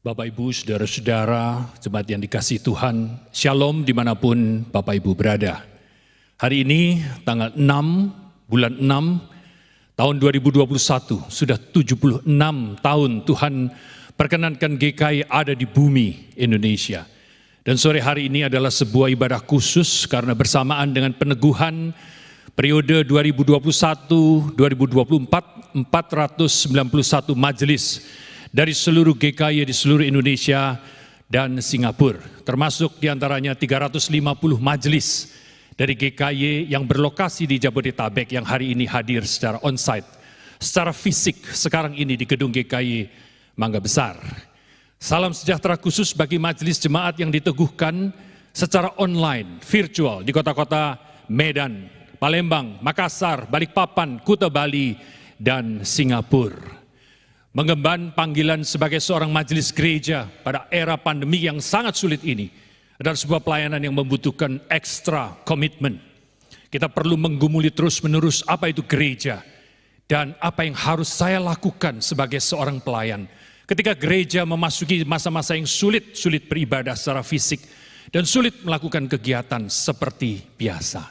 Bapak Ibu, Saudara-saudara, jemaat yang dikasihi Tuhan, Shalom dimanapun Bapak Ibu berada. Hari ini tanggal 6 bulan 6 tahun 2021, sudah 76 tahun Tuhan perkenankan GKI ada di bumi Indonesia. Dan sore hari ini adalah sebuah ibadah khusus karena bersamaan dengan peneguhan periode 2021-2024, 491 majelis dari seluruh GKI di seluruh Indonesia dan Singapura, termasuk diantaranya 350 majelis dari GKI yang berlokasi di Jabodetabek yang hari ini hadir secara onsite, secara fisik sekarang ini di gedung GKI Mangga Besar. Salam sejahtera khusus bagi majelis jemaat yang diteguhkan secara online, virtual di kota-kota Medan, Palembang, Makassar, Balikpapan, Kuta Bali, dan Singapura. Mengemban panggilan sebagai seorang majelis gereja pada era pandemi yang sangat sulit ini adalah sebuah pelayanan yang membutuhkan ekstra komitmen. Kita perlu menggumuli terus-menerus apa itu gereja dan apa yang harus saya lakukan sebagai seorang pelayan. Ketika gereja memasuki masa-masa yang sulit beribadah secara fisik dan sulit melakukan kegiatan seperti biasa.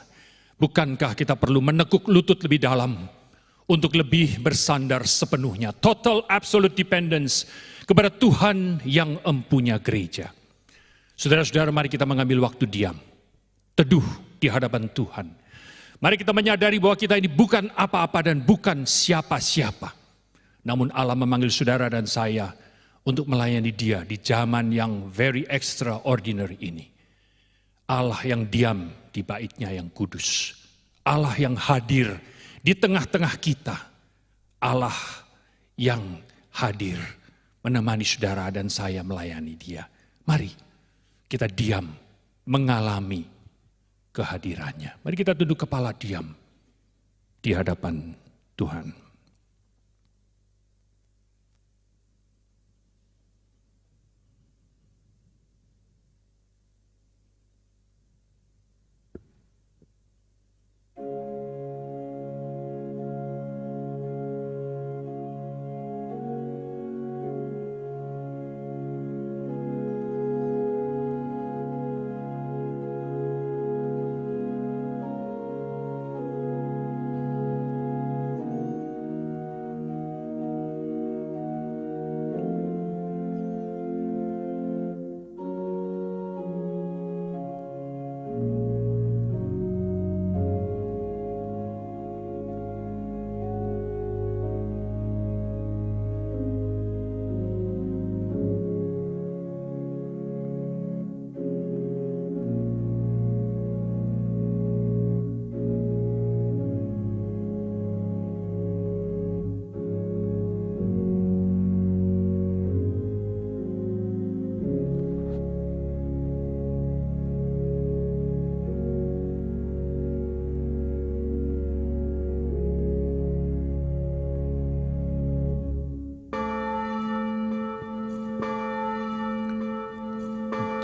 Bukankah kita perlu menekuk lutut lebih dalam untuk lebih bersandar sepenuhnya, total absolute dependence kepada Tuhan yang empunya gereja. Saudara-saudara, mari kita mengambil waktu diam, teduh di hadapan Tuhan. Mari kita menyadari bahwa kita ini bukan apa-apa dan bukan siapa-siapa. Namun Allah memanggil saudara dan saya untuk melayani Dia di zaman yang very extraordinary ini. Allah yang diam di bait-Nya yang kudus. Allah yang hadir di tengah-tengah kita, Allah yang hadir menemani saudara dan saya melayani Dia. Mari kita diam mengalami kehadirannya. Mari kita tunduk kepala diam di hadapan Tuhan.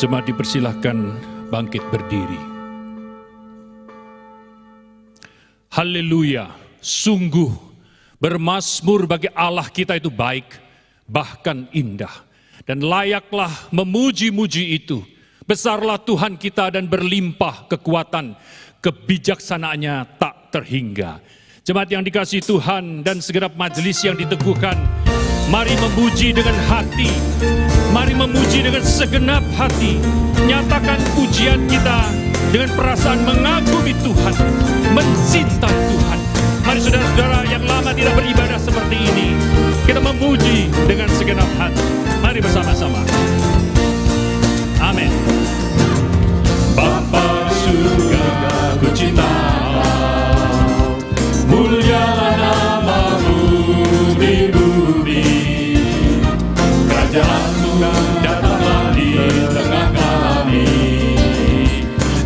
Jemaat dipersilahkan bangkit berdiri. Haleluya, sungguh bermazmur bagi Allah kita itu baik, bahkan indah. Dan layaklah memuji-muji itu. Besarlah Tuhan kita dan berlimpah kekuatan, kebijaksanaannya tak terhingga. Jemaat yang dikasihi Tuhan dan segenap majelis yang diteguhkan, mari memuji dengan hati. Mari memuji dengan segenap hati. Nyatakan pujian kita dengan perasaan mengagumi Tuhan, mencintai Tuhan. Mari saudara-saudara yang lama tidak beribadah seperti ini, kita memuji dengan segenap hati. Mari bersama-sama. Amin. Bapa surga, ku cinta mulialah nama-Mu di bumi. Kerajaan-Mu datanglah di tengah kami.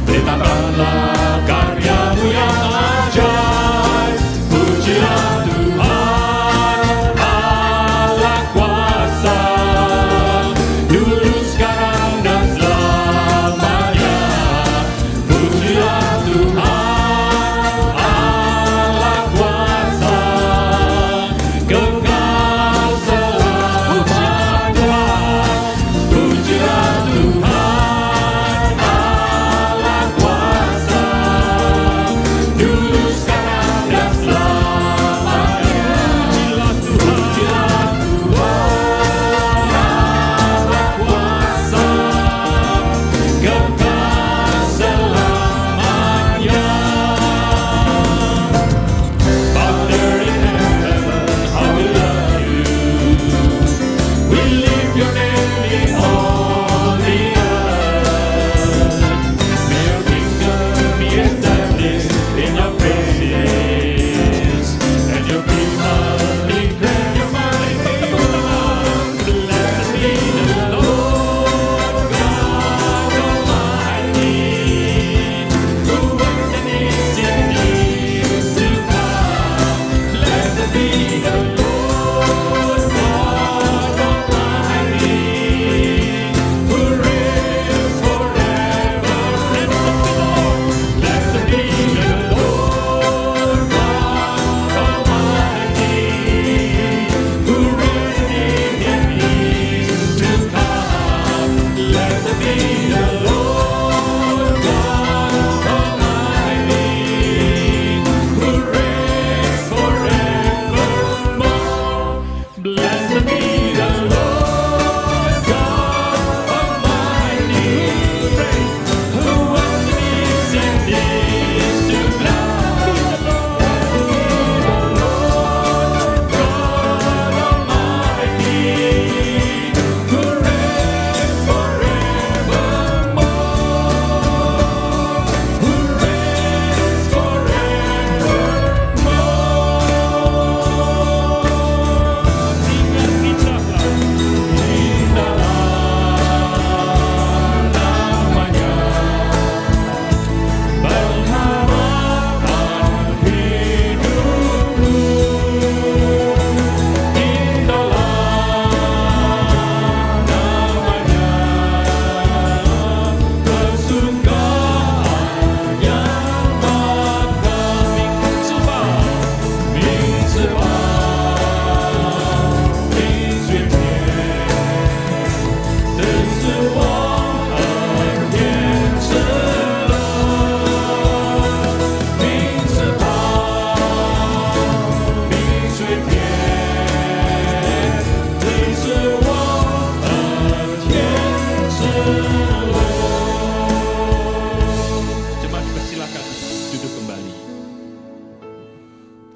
Beritakanlah karya-Mu yang ajaib. Pujilah Tuhan Allah kuasa, dulu sekarang dan selamanya.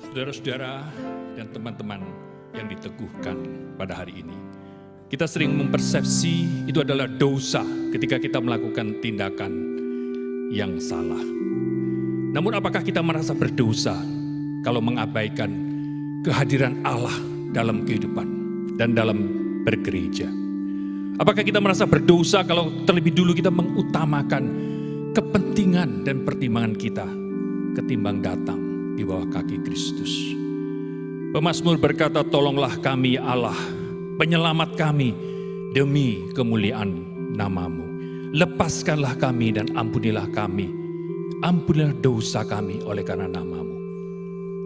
Saudara-saudara dan teman-teman yang diteguhkan pada hari ini, kita sering mempersepsi itu adalah dosa ketika kita melakukan tindakan yang salah. Namun apakah kita merasa berdosa kalau mengabaikan kehadiran Allah dalam kehidupan dan dalam bergereja? Apakah kita merasa berdosa kalau terlebih dulu kita mengutamakan kepentingan dan pertimbangan kita ketimbang datang di bawah kaki Kristus? Pemazmur berkata, tolonglah kami ya Allah, penyelamat kami demi kemuliaan nama-Mu. Lepaskanlah kami dan ampunilah kami. Ampunilah dosa kami oleh karena nama-Mu.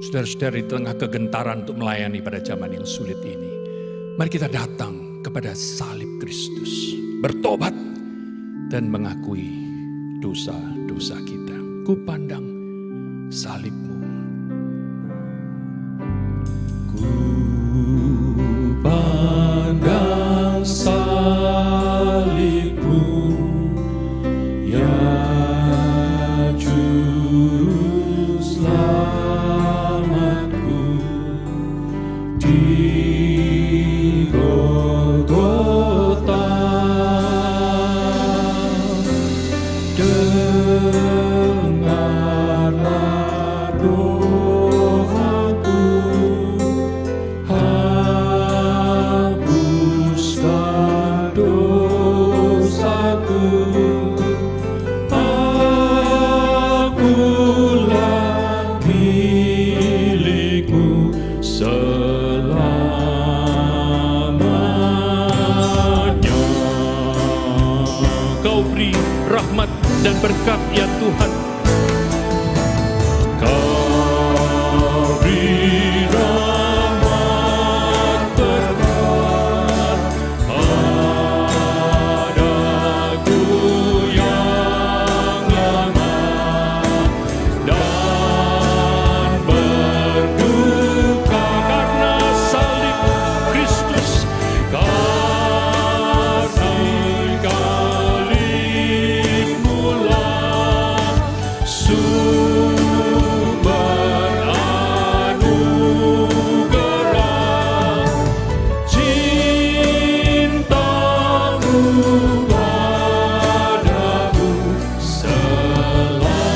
Saudara-saudara, di tengah kegentaran untuk melayani pada zaman yang sulit ini, mari kita datang kepada salib Kristus, bertobat dan mengakui dosa-dosa kita. Ku pandang salib-Mu. Ku pandang salib-Mu, ya Juru selamatku, di Golgota. Dengarlah doaku, hapuskan dosaku. Akulah milik-Mu selamanya. Kau beri rahmat dan berkat ya Tuhan. Kau beri rahmat berkat padaku yang lemah dan berduka karena salib Kristus. Kasih kali-Mu sumber anugerah, cinta-Mu padaku selamanya.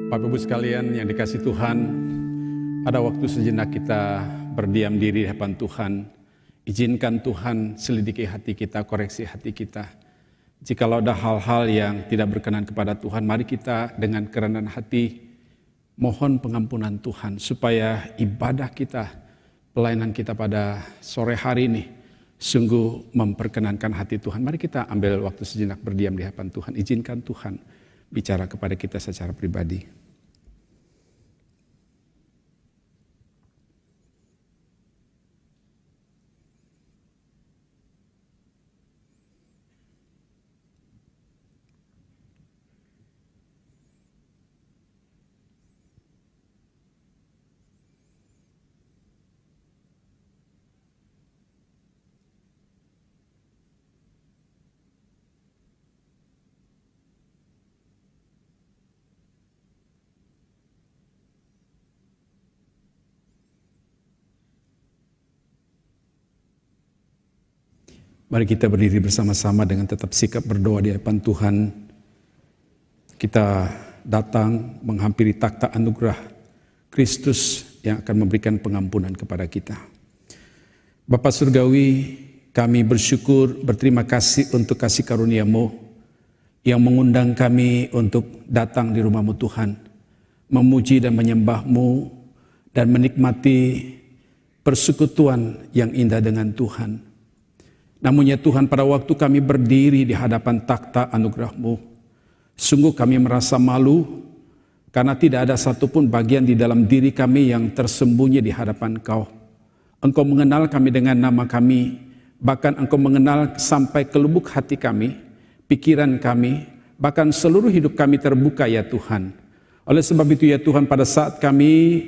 Bapak Ibu sekalian yang dikasihi Tuhan, ada waktu sejenak kita berdiam diri di hadapan Tuhan. Izinkan Tuhan selidiki hati kita, koreksi hati kita. Jikalau ada hal-hal yang tidak berkenan kepada Tuhan, mari kita dengan kerendahan hati mohon pengampunan Tuhan, supaya ibadah kita, pelayanan kita pada sore hari ini sungguh memperkenankan hati Tuhan. Mari kita ambil waktu sejenak berdiam di hadapan Tuhan. Izinkan Tuhan bicara kepada kita secara pribadi. Mari kita berdiri bersama-sama dengan tetap sikap berdoa di hadapan Tuhan. Kita datang menghampiri takhta anugerah Kristus yang akan memberikan pengampunan kepada kita. Bapa Surgawi, kami bersyukur, berterima kasih untuk kasih karunia-Mu yang mengundang kami untuk datang di rumah-Mu Tuhan, memuji dan menyembah-Mu dan menikmati persekutuan yang indah dengan Tuhan. Namun ya Tuhan, pada waktu kami berdiri di hadapan takhta anugerah-Mu, sungguh kami merasa malu karena tidak ada satupun bagian di dalam diri kami yang tersembunyi di hadapan Kau. Engkau mengenal kami dengan nama kami, bahkan Engkau mengenal sampai ke lubuk hati kami, pikiran kami, bahkan seluruh hidup kami terbuka ya Tuhan. Oleh sebab itu ya Tuhan, pada saat kami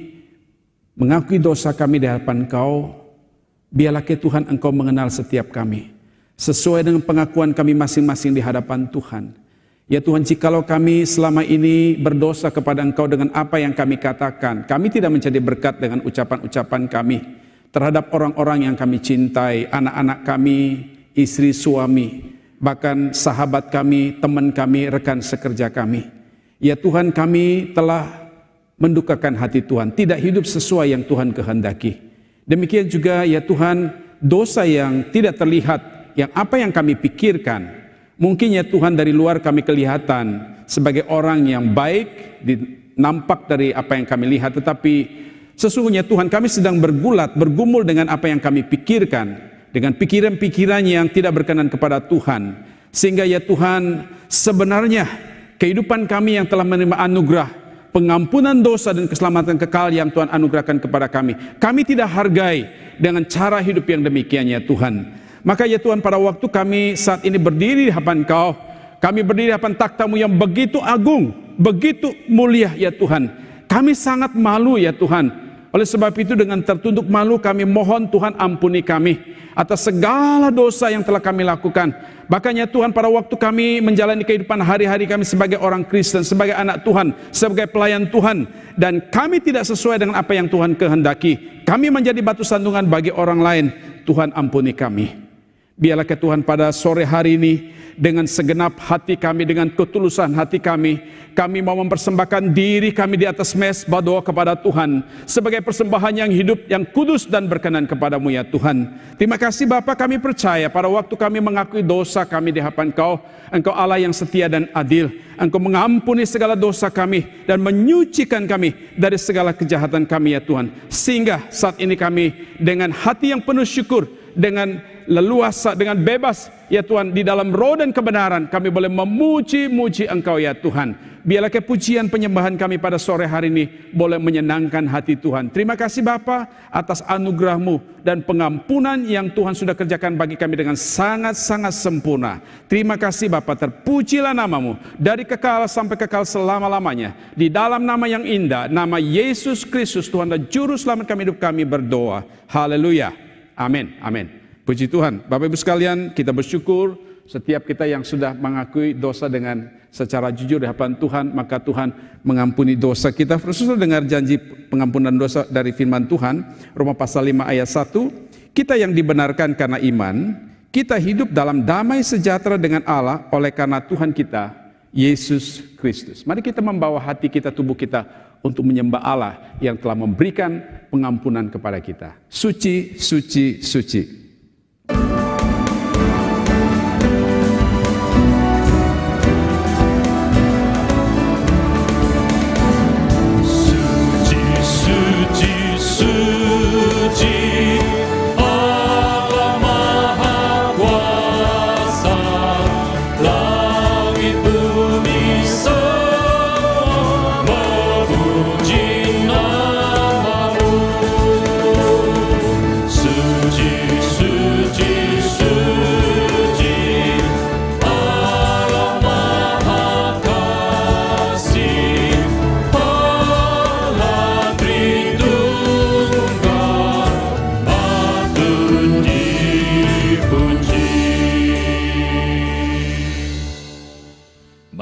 mengakui dosa kami di hadapan Engkau, biarlah ya Tuhan Engkau mengenal setiap kami sesuai dengan pengakuan kami masing-masing di hadapan Tuhan. Ya Tuhan, jikalau kami selama ini berdosa kepada Engkau dengan apa yang kami katakan, kami tidak menjadi berkat dengan ucapan-ucapan kami terhadap orang-orang yang kami cintai, anak-anak kami, istri, suami, bahkan sahabat kami, teman kami, rekan sekerja kami. Ya Tuhan, kami telah mendukakan hati Tuhan, tidak hidup sesuai yang Tuhan kehendaki. Demikian juga ya Tuhan, dosa yang tidak terlihat, yang apa yang kami pikirkan, mungkin ya Tuhan dari luar kami kelihatan sebagai orang yang baik, nampak dari apa yang kami lihat, tetapi sesungguhnya Tuhan kami sedang bergumul dengan apa yang kami pikirkan, dengan pikiran-pikiran yang tidak berkenan kepada Tuhan. Sehingga ya Tuhan, sebenarnya kehidupan kami yang telah menerima anugerah pengampunan dosa dan keselamatan kekal yang Tuhan anugerahkan kepada kami, kami tidak hargai dengan cara hidup yang demikian ya Tuhan. Maka ya Tuhan, pada waktu kami saat ini berdiri di hadapan Engkau, kami berdiri di hadapan takhta-Mu yang begitu agung, begitu mulia ya Tuhan, kami sangat malu ya Tuhan. Oleh sebab itu dengan tertunduk malu kami mohon Tuhan ampuni kami atas segala dosa yang telah kami lakukan. Bahkan ya Tuhan, pada waktu kami menjalani kehidupan hari-hari kami sebagai orang Kristen, sebagai anak Tuhan, sebagai pelayan Tuhan, dan kami tidak sesuai dengan apa yang Tuhan kehendaki, kami menjadi batu sandungan bagi orang lain. Tuhan ampuni kami. Biarlah ke Tuhan pada sore hari ini, dengan segenap hati kami, dengan ketulusan hati kami mau mempersembahkan diri kami di atas mezbah doa kepada Tuhan sebagai persembahan yang hidup, yang kudus dan berkenan kepadamu ya Tuhan. Terima kasih Bapa, kami percaya pada waktu kami mengakui dosa kami di hadapan Engkau, Engkau Allah yang setia dan adil. Engkau mengampuni segala dosa kami dan menyucikan kami dari segala kejahatan kami ya Tuhan. Sehingga saat ini kami dengan hati yang penuh syukur, dengan leluasa, dengan bebas ya Tuhan, di dalam roh dan kebenaran kami boleh memuji-muji Engkau ya Tuhan. Biarlah kepujian penyembahan kami pada sore hari ini boleh menyenangkan hati Tuhan. Terima kasih Bapa atas anugerah-Mu dan pengampunan yang Tuhan sudah kerjakan bagi kami dengan sangat-sangat sempurna. Terima kasih Bapa, terpujilah nama-Mu dari kekal sampai kekal selama-lamanya. Di dalam nama yang indah, nama Yesus Kristus Tuhan dan Juru Selamat kami hidup kami berdoa. Haleluya. Amin. Amin. Puji Tuhan. Bapak Ibu sekalian, kita bersyukur setiap kita yang sudah mengakui dosa dengan secara jujur di hadapan Tuhan, maka Tuhan mengampuni dosa kita. Saudara dengar janji pengampunan dosa dari firman Tuhan, Roma pasal 5 ayat 1. Kita yang dibenarkan karena iman, kita hidup dalam damai sejahtera dengan Allah oleh karena Tuhan kita, Yesus Kristus. Mari kita membawa hati kita, tubuh kita untuk menyembah Allah yang telah memberikan pengampunan kepada kita. Suci, suci, suci.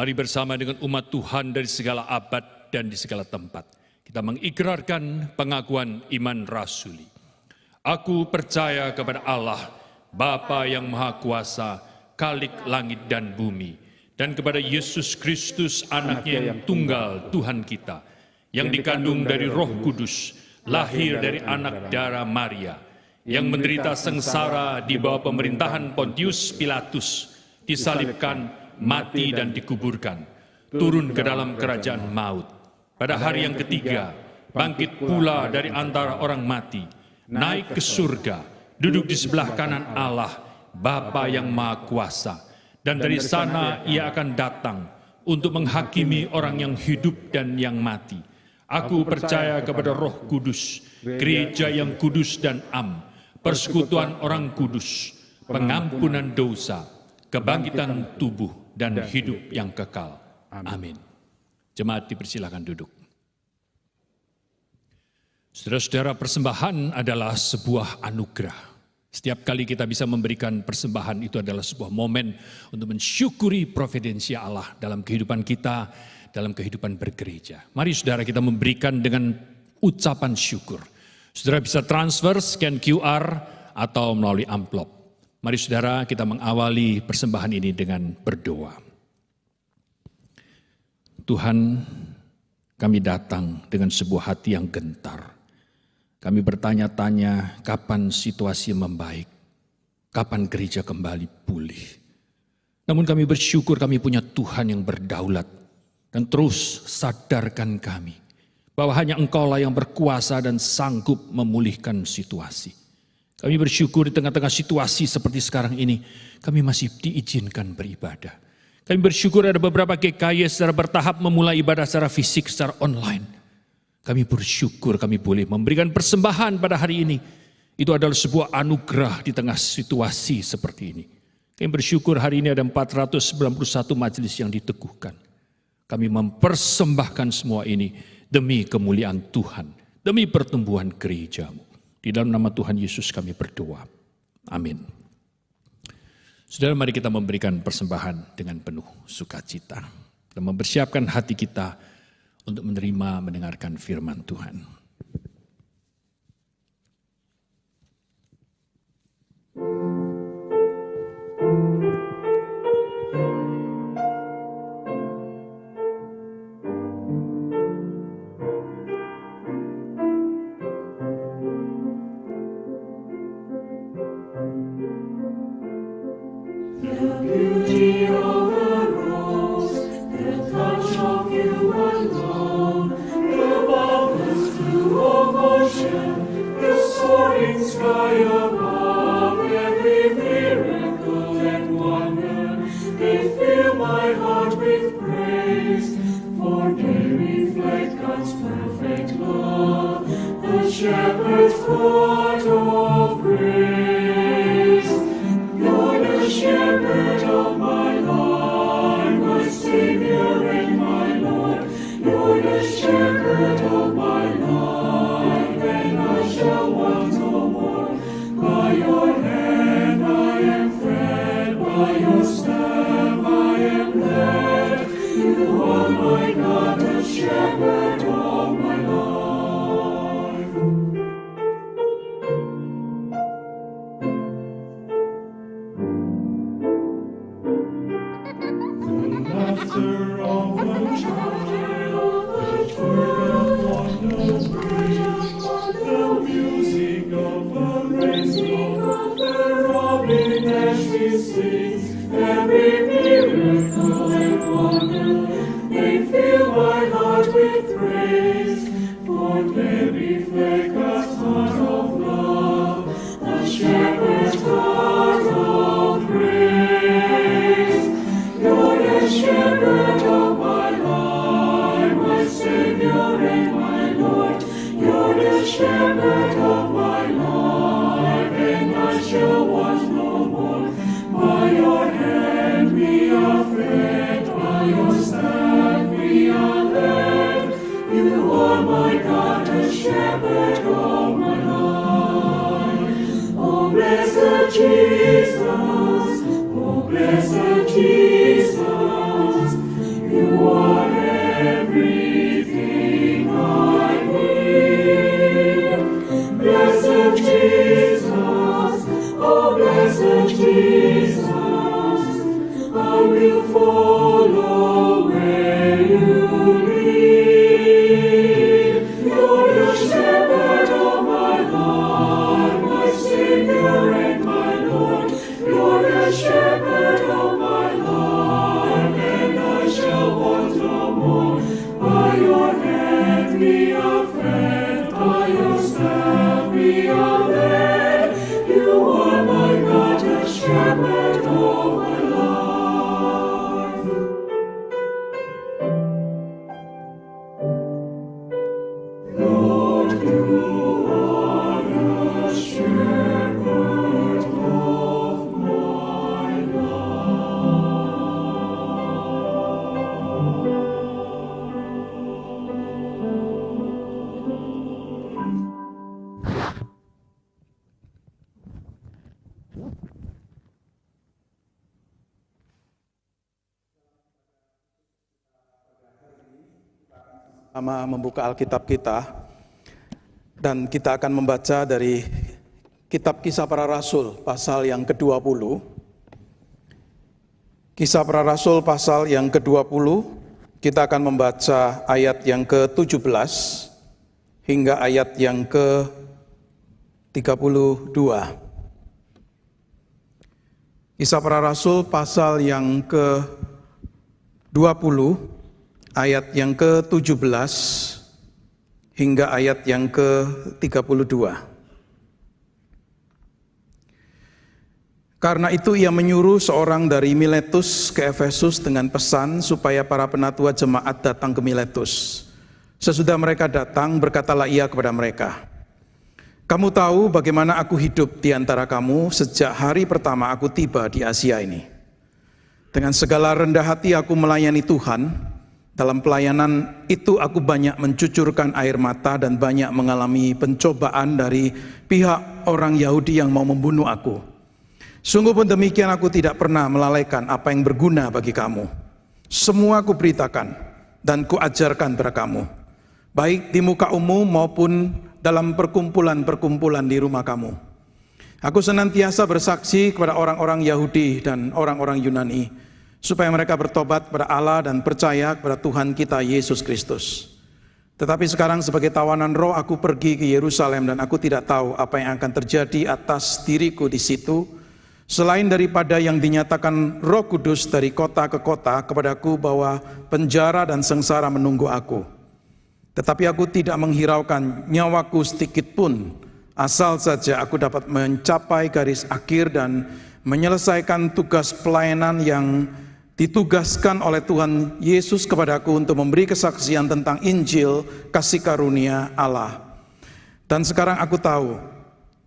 Mari bersama dengan umat Tuhan dari segala abad dan di segala tempat, kita mengikrarkan pengakuan iman rasuli. Aku percaya kepada Allah, Bapa yang Maha Kuasa, Khalik langit dan bumi, dan kepada Yesus Kristus, anaknya yang tunggal, Tuhan kita, yang dikandung dari Roh Kudus, lahir dari anak darah Maria, yang menderita sengsara di bawah pemerintahan Pontius Pilatus, disalibkan, mati dan dikuburkan, turun ke dalam kerajaan maut. Pada hari yang ketiga, bangkit pula dari antara orang mati, naik ke surga, duduk di sebelah kanan Allah, Bapa yang Maha Kuasa. Dan dari sana ia akan datang untuk menghakimi orang yang hidup dan yang mati. Aku percaya kepada Roh Kudus, gereja yang kudus dan am, persekutuan orang kudus, pengampunan dosa, kebangkitan tubuh, dan hidup yang kekal. Amin. Jemaat dipersilakan duduk. Saudara-saudara, persembahan adalah sebuah anugerah. Setiap kali kita bisa memberikan persembahan itu adalah sebuah momen untuk mensyukuri providensia Allah dalam kehidupan kita, dalam kehidupan bergereja. Mari saudara kita memberikan dengan ucapan syukur. Saudara bisa transfer, scan QR, atau melalui amplop. Mari saudara kita mengawali persembahan ini dengan berdoa. Tuhan, kami datang dengan sebuah hati yang gentar. Kami bertanya-tanya kapan situasi membaik, kapan gereja kembali pulih. Namun kami bersyukur kami punya Tuhan yang berdaulat dan terus sadarkan kami bahwa hanya Engkaulah yang berkuasa dan sanggup memulihkan situasi. Kami bersyukur di tengah-tengah situasi seperti sekarang ini, kami masih diizinkan beribadah. Kami bersyukur ada beberapa GKY secara bertahap memulai ibadah secara fisik, secara online. Kami bersyukur kami boleh memberikan persembahan pada hari ini. Itu adalah sebuah anugerah di tengah situasi seperti ini. Kami bersyukur hari ini ada 491 majelis yang diteguhkan. Kami mempersembahkan semua ini demi kemuliaan Tuhan, demi pertumbuhan gereja-Mu. Di dalam nama Tuhan Yesus kami berdoa. Amin. Saudara, mari kita memberikan persembahan dengan penuh sukacita dan mempersiapkan hati kita untuk menerima mendengarkan firman Tuhan. Sama membuka Alkitab kita, dan kita akan membaca dari Kitab Kisah Para Rasul pasal yang ke-20. Kisah Para Rasul pasal yang ke-20, kita akan membaca ayat yang ke-17 hingga ayat yang ke-32. Kisah Para Rasul pasal yang ke-20, ayat yang ke-17 hingga ayat yang ke-32. Karena itu ia menyuruh seorang dari Miletus ke Efesus dengan pesan supaya para penatua jemaat datang ke Miletus. Sesudah mereka datang, berkatalah ia kepada mereka, "Kamu tahu bagaimana aku hidup di antara kamu sejak hari pertama aku tiba di Asia ini. Dengan segala rendah hati aku melayani Tuhan. Dalam pelayanan itu aku banyak mencucurkan air mata dan banyak mengalami pencobaan dari pihak orang Yahudi yang mau membunuh aku. Sungguh pun demikian aku tidak pernah melalaikan apa yang berguna bagi kamu. Semua aku beritakan dan kuajarkan kepada kamu, baik di muka umum maupun dalam perkumpulan-perkumpulan di rumah kamu. Aku senantiasa bersaksi kepada orang-orang Yahudi dan orang-orang Yunani, supaya mereka bertobat kepada Allah dan percaya kepada Tuhan kita Yesus Kristus. Tetapi sekarang sebagai tawanan roh aku pergi ke Yerusalem dan aku tidak tahu apa yang akan terjadi atas diriku di situ, selain daripada yang dinyatakan Roh Kudus dari kota ke kota kepadaku bahwa penjara dan sengsara menunggu aku. Tetapi aku tidak menghiraukan nyawaku sedikit pun, asal saja aku dapat mencapai garis akhir dan menyelesaikan tugas pelayanan yang ditugaskan oleh Tuhan Yesus kepadaku untuk memberi kesaksian tentang Injil kasih karunia Allah. Dan sekarang aku tahu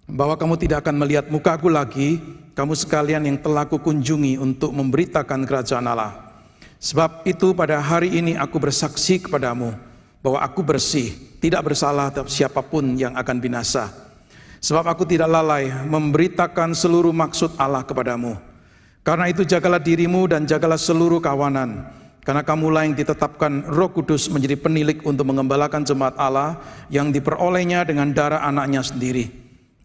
bahwa kamu tidak akan melihat mukaku lagi, kamu sekalian yang telah kukunjungi untuk memberitakan kerajaan Allah. Sebab itu pada hari ini aku bersaksi kepadamu bahwa aku bersih, tidak bersalah terhadap siapapun yang akan binasa. Sebab aku tidak lalai memberitakan seluruh maksud Allah kepadamu. Karena itu jagalah dirimu dan jagalah seluruh kawanan, karena kamulah yang ditetapkan Roh Kudus menjadi penilik untuk mengembalakan jemaat Allah yang diperolehnya dengan darah anaknya sendiri.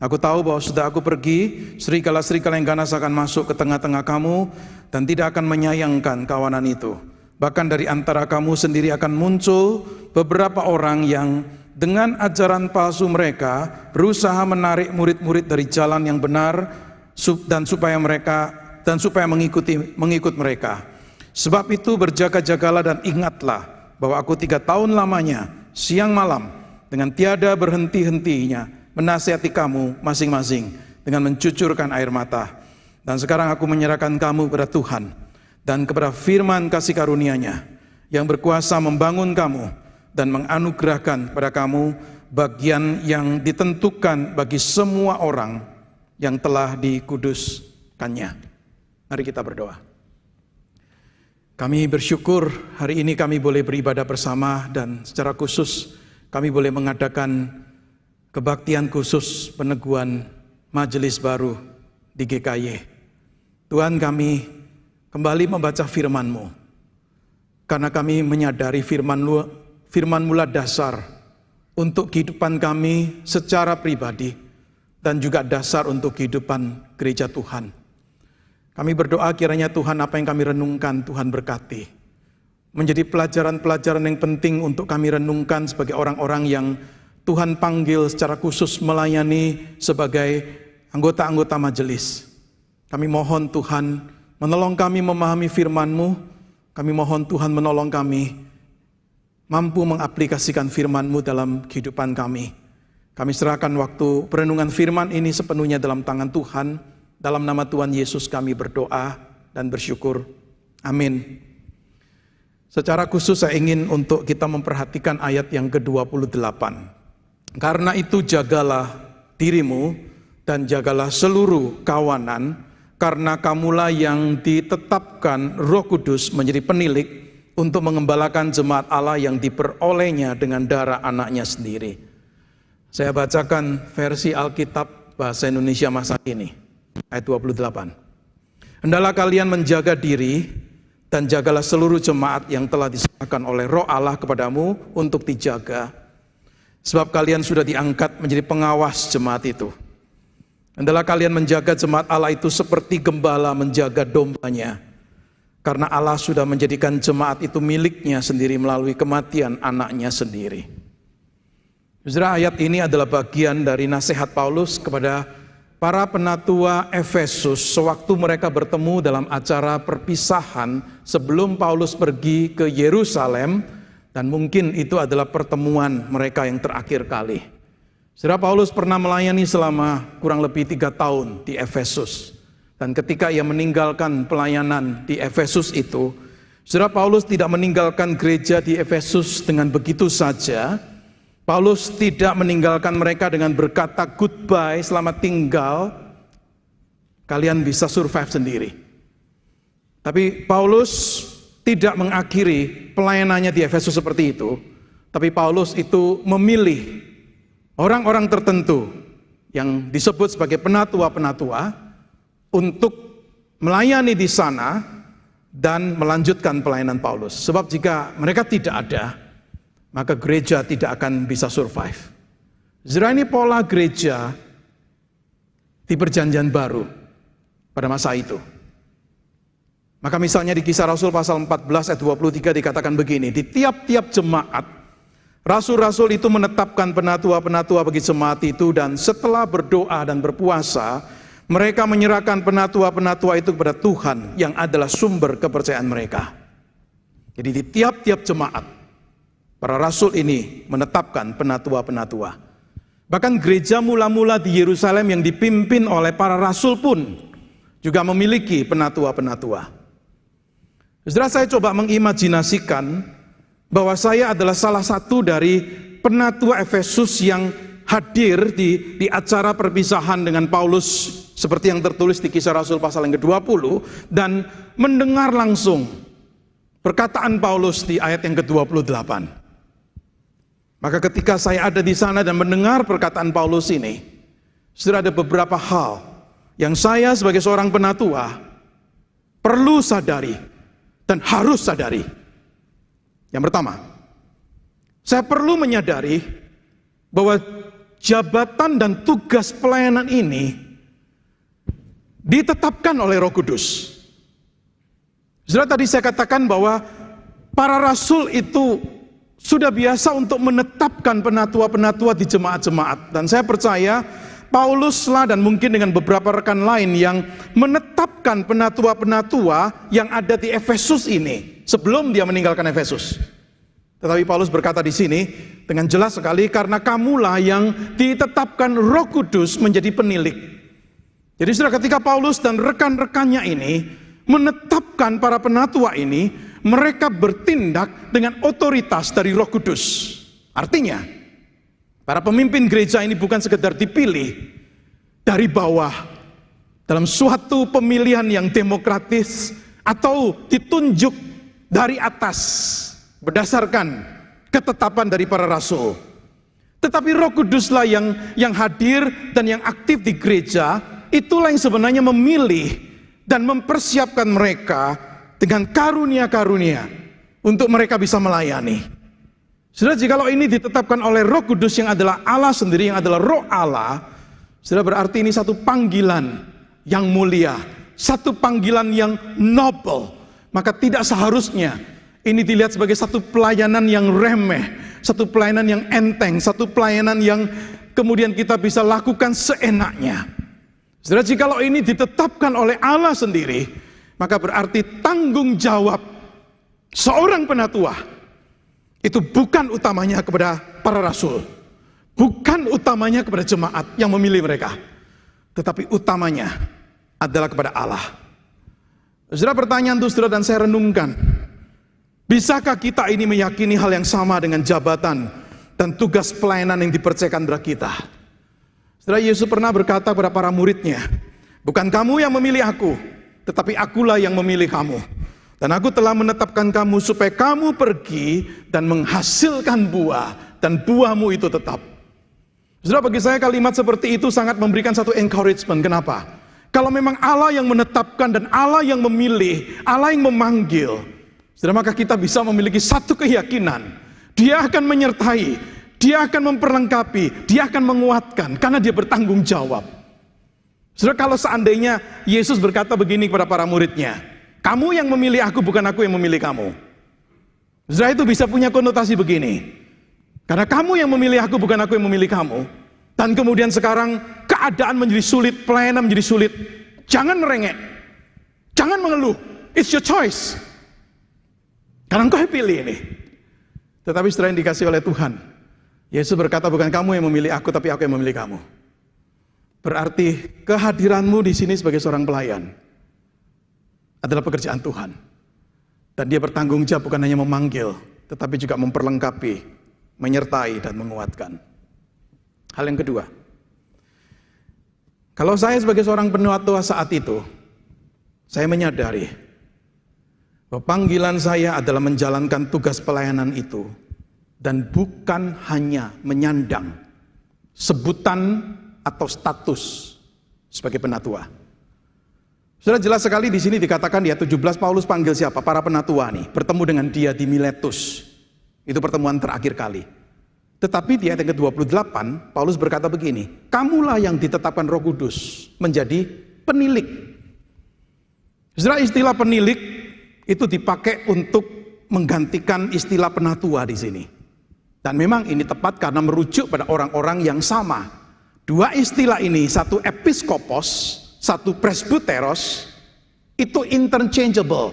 Aku tahu bahwa sudah aku pergi, serigala-serigala yang ganas akan masuk ke tengah-tengah kamu dan tidak akan menyayangkan kawanan itu. Bahkan dari antara kamu sendiri akan muncul beberapa orang yang dengan ajaran palsu mereka berusaha menarik murid-murid dari jalan yang benar dan supaya mengikut mereka. Sebab itu berjaga-jagalah dan ingatlah bahwa aku 3 tahun lamanya siang malam dengan tiada berhenti-hentinya menasihati kamu masing-masing dengan mencucurkan air mata. Dan sekarang aku menyerahkan kamu kepada Tuhan dan kepada firman kasih karunia-Nya yang berkuasa membangun kamu dan menganugerahkan kepada kamu bagian yang ditentukan bagi semua orang yang telah dikuduskannya. Mari kita berdoa. Kami bersyukur hari ini kami boleh beribadah bersama dan secara khusus kami boleh mengadakan kebaktian khusus peneguhan majelis baru di GKY. Tuhan, kami kembali membaca firman-Mu karena kami menyadari firman-Mu lah dasar untuk kehidupan kami secara pribadi dan juga dasar untuk kehidupan gereja Tuhan. Kami berdoa kiranya Tuhan apa yang kami renungkan Tuhan berkati. Menjadi pelajaran-pelajaran yang penting untuk kami renungkan sebagai orang-orang yang Tuhan panggil secara khusus melayani sebagai anggota-anggota majelis. Kami mohon Tuhan menolong kami memahami firman-Mu. Kami mohon Tuhan menolong kami mampu mengaplikasikan firman-Mu dalam kehidupan kami. Kami serahkan waktu perenungan firman ini sepenuhnya dalam tangan Tuhan. Dalam nama Tuhan Yesus kami berdoa dan bersyukur. Amin. Secara khusus saya ingin untuk kita memperhatikan ayat yang ke-28. Karena itu jagalah dirimu dan jagalah seluruh kawanan, karena kamulah yang ditetapkan Roh Kudus menjadi penilik untuk mengembalakan jemaat Allah yang diperolehnya dengan darah anaknya sendiri. Saya bacakan versi Alkitab bahasa Indonesia masa kini. Ayat 28. Hendaklah kalian menjaga diri dan jagalah seluruh jemaat yang telah diserahkan oleh Roh Allah kepadamu untuk dijaga. Sebab kalian sudah diangkat menjadi pengawas jemaat itu. Hendaklah kalian menjaga jemaat Allah itu seperti gembala menjaga dombanya. Karena Allah sudah menjadikan jemaat itu miliknya sendiri melalui kematian anaknya sendiri. Saudara, ayat ini adalah bagian dari nasihat Paulus kepada para penatua Efesus sewaktu mereka bertemu dalam acara perpisahan sebelum Paulus pergi ke Yerusalem, dan mungkin itu adalah pertemuan mereka yang terakhir kali. Saudara, Paulus pernah melayani selama kurang lebih 3 tahun di Efesus, dan ketika ia meninggalkan pelayanan di Efesus itu, saudara, Paulus tidak meninggalkan gereja di Efesus dengan begitu saja. Paulus tidak meninggalkan mereka dengan berkata goodbye, selamat tinggal, kalian bisa survive sendiri. Tapi Paulus tidak mengakhiri pelayanannya di Efesus seperti itu. Tapi Paulus itu memilih orang-orang tertentu yang disebut sebagai penatua-penatua untuk melayani di sana dan melanjutkan pelayanan Paulus. Sebab jika mereka tidak ada, maka gereja tidak akan bisa survive. Saudara, ini pola gereja di Perjanjian Baru pada masa itu. Maka misalnya di Kisah Rasul pasal 14 ayat 23 dikatakan begini, di tiap-tiap jemaat, rasul-rasul itu menetapkan penatua-penatua bagi jemaat itu, dan setelah berdoa dan berpuasa, mereka menyerahkan penatua-penatua itu kepada Tuhan yang adalah sumber kepercayaan mereka. Jadi di tiap-tiap jemaat, para rasul ini menetapkan penatua-penatua. Bahkan gereja mula-mula di Yerusalem yang dipimpin oleh para rasul pun juga memiliki penatua-penatua. Saudara, saya coba mengimajinasikan bahwa saya adalah salah satu dari penatua Efesus yang hadir di acara perpisahan dengan Paulus seperti yang tertulis di Kisah Rasul pasal yang ke-20, dan mendengar langsung perkataan Paulus di ayat yang ke-28. Maka ketika saya ada di sana dan mendengar perkataan Paulus ini, sudah ada beberapa hal yang saya sebagai seorang penatua perlu sadari dan harus sadari. Yang pertama, saya perlu menyadari bahwa jabatan dan tugas pelayanan ini ditetapkan oleh Roh Kudus. Sudah tadi saya katakan bahwa para rasul itu sudah biasa untuk menetapkan penatua-penatua di jemaat-jemaat. Dan saya percaya Pauluslah dan mungkin dengan beberapa rekan lain yang menetapkan penatua-penatua yang ada di Efesus ini sebelum dia meninggalkan Efesus. Tetapi Paulus berkata di sini dengan jelas sekali, karena kamulah yang ditetapkan Roh Kudus menjadi penilik. Jadi saudara, ketika Paulus dan rekan-rekannya ini menetapkan para penatua ini, mereka bertindak dengan otoritas dari Roh Kudus. Artinya, para pemimpin gereja ini bukan sekedar dipilih dari bawah dalam suatu pemilihan yang demokratis atau ditunjuk dari atas berdasarkan ketetapan dari para rasul. Tetapi Roh Kuduslah yang hadir dan yang aktif di gereja, itulah yang sebenarnya memilih dan mempersiapkan mereka dengan karunia-karunia untuk mereka bisa melayani. Saudara, jikalau ini ditetapkan oleh Roh Kudus yang adalah Allah sendiri, yang adalah Roh Allah, saudara, berarti ini satu panggilan yang mulia, satu panggilan yang noble. Maka tidak seharusnya ini dilihat sebagai satu pelayanan yang remeh, satu pelayanan yang enteng, satu pelayanan yang kemudian kita bisa lakukan seenaknya. Saudara, jikalau ini ditetapkan oleh Allah sendiri, maka berarti tanggung jawab seorang penatua itu bukan utamanya kepada para rasul, bukan utamanya kepada jemaat yang memilih mereka, tetapi utamanya adalah kepada Allah. Saudara, pertanyaan itu saudara dan saya renungkan, bisakah kita ini meyakini hal yang sama dengan jabatan dan tugas pelayanan yang dipercayakan kepada kita? Saudara, Yesus pernah berkata kepada para muridnya, bukan kamu yang memilih aku, tetapi akulah yang memilih kamu. Dan aku telah menetapkan kamu supaya kamu pergi dan menghasilkan buah, dan buahmu itu tetap. Saudara, bagi saya kalimat seperti itu sangat memberikan satu encouragement. Kenapa? Kalau memang Allah yang menetapkan dan Allah yang memilih, Allah yang memanggil, saudara, maka kita bisa memiliki satu keyakinan. Dia akan menyertai, Dia akan memperlengkapi, Dia akan menguatkan, karena Dia bertanggung jawab. Saudara, kalau seandainya Yesus berkata begini kepada para muridnya, kamu yang memilih aku, bukan aku yang memilih kamu. Saudara, itu bisa punya konotasi begini, karena kamu yang memilih aku, bukan aku yang memilih kamu. Dan kemudian sekarang keadaan menjadi sulit, pelayanan menjadi sulit. Jangan merengek, jangan mengeluh, it's your choice. Karena engkau yang pilih ini. Tetapi setelah yang dikasih oleh Tuhan, Yesus berkata, bukan kamu yang memilih aku, tapi aku yang memilih kamu. Berarti kehadiranmu di sini sebagai seorang pelayan adalah pekerjaan Tuhan. Dan Dia bertanggung jawab bukan hanya memanggil, tetapi juga memperlengkapi, menyertai dan menguatkan. Hal yang kedua, kalau saya sebagai seorang penatua saat itu, saya menyadari bahwa panggilan saya adalah menjalankan tugas pelayanan itu, dan bukan hanya menyandang sebutan atau status sebagai penatua. Sudah jelas sekali di sini dikatakan di ayat 17, Paulus panggil siapa? Para penatua nih, bertemu dengan dia di Miletus. Itu pertemuan terakhir kali. Tetapi di ayat yang ke-28, Paulus berkata begini, kamulah yang ditetapkan Roh Kudus menjadi penilik. Saudara, istilah penilik itu dipakai untuk menggantikan istilah penatua di sini. Dan memang ini tepat karena merujuk pada orang-orang yang sama. Dua istilah ini, satu episkopos, satu presbyteros, itu interchangeable.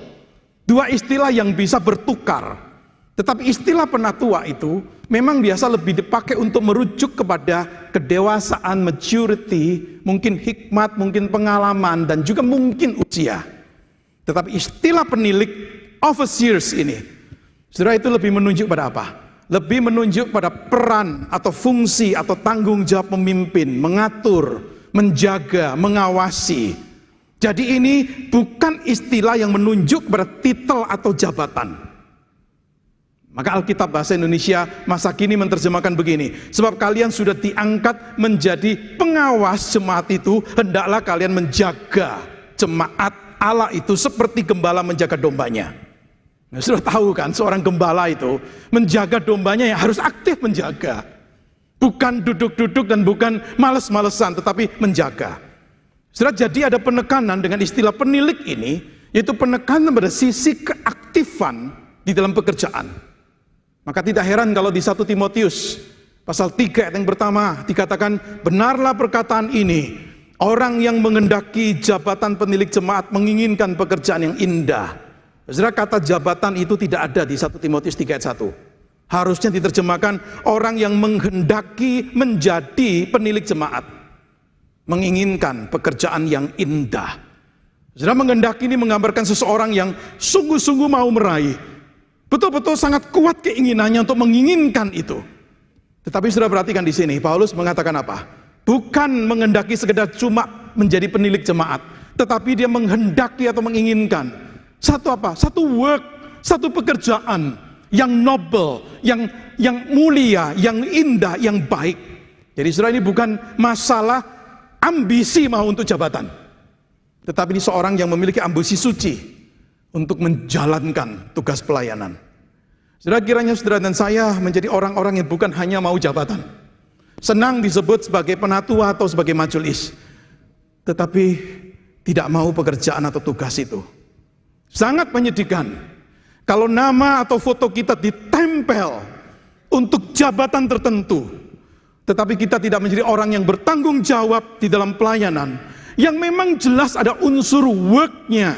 Dua istilah yang bisa bertukar. Tetapi istilah penatua itu memang biasa lebih dipakai untuk merujuk kepada kedewasaan, maturity, mungkin hikmat, mungkin pengalaman, dan juga mungkin usia. Tetapi istilah penilik, overseers ini, saudara, itu lebih menunjuk pada apa? Lebih menunjuk pada peran atau fungsi atau tanggung jawab memimpin, mengatur, menjaga, mengawasi. Jadi ini bukan istilah yang menunjuk pada titel atau jabatan. Maka Alkitab Bahasa Indonesia masa kini menerjemahkan begini, sebab kalian sudah diangkat menjadi pengawas jemaat itu, hendaklah kalian menjaga jemaat Allah itu seperti gembala menjaga dombanya. Nah, sudah tahu kan, seorang gembala itu menjaga dombanya yang harus aktif menjaga. Bukan duduk-duduk dan bukan males-malesan, tetapi menjaga. Sudah, jadi ada penekanan dengan istilah penilik ini, yaitu penekanan pada sisi keaktifan di dalam pekerjaan. Maka tidak heran kalau di 1 Timotius pasal 3 ayat yang pertama dikatakan, benarlah perkataan ini, orang yang mengendaki jabatan penilik jemaat menginginkan pekerjaan yang indah. Saudara, kata jabatan itu tidak ada di 1 Timotius 3 ayat 1. Harusnya diterjemahkan orang yang menghendaki menjadi penilik jemaat, menginginkan pekerjaan yang indah. Saudara, menghendaki ini menggambarkan seseorang yang sungguh-sungguh mau meraih, betul-betul sangat kuat keinginannya untuk menginginkan itu. Tetapi sudah perhatikan di sini, Paulus mengatakan apa? Bukan menghendaki sekedar cuma menjadi penilik jemaat, tetapi dia menghendaki atau menginginkan satu apa? Satu work, satu pekerjaan yang noble, yang mulia, yang indah, yang baik. Jadi saudara, ini bukan masalah ambisi mau untuk jabatan, tetapi ini seorang yang memiliki ambisi suci untuk menjalankan tugas pelayanan. Saudara, kiranya saudara dan saya menjadi orang-orang yang bukan hanya mau jabatan, senang disebut sebagai penatua atau sebagai majelis, tetapi tidak mau pekerjaan atau tugas itu. Sangat menyedihkan kalau nama atau foto kita ditempel untuk jabatan tertentu, tetapi kita tidak menjadi orang yang bertanggung jawab di dalam pelayanan, yang memang jelas ada unsur work-nya,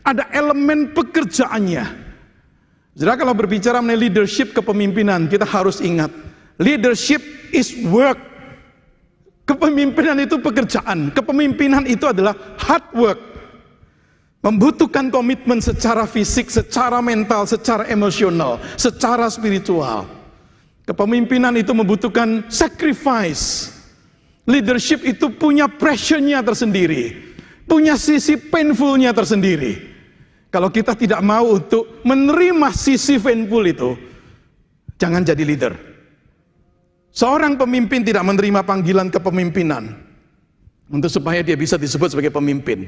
ada elemen pekerjaannya. Jadi kalau berbicara mengenai leadership, kepemimpinan, kita harus ingat, leadership is work. Kepemimpinan itu pekerjaan, kepemimpinan itu adalah hard work. Membutuhkan komitmen secara fisik, secara mental, secara emosional, secara spiritual. Kepemimpinan itu membutuhkan sacrifice. Leadership itu punya pressure-nya tersendiri, punya sisi painful-nya tersendiri. Kalau kita tidak mau untuk menerima sisi painful itu, jangan jadi leader. Seorang pemimpin tidak menerima panggilan kepemimpinan, untuk supaya dia bisa disebut sebagai pemimpin.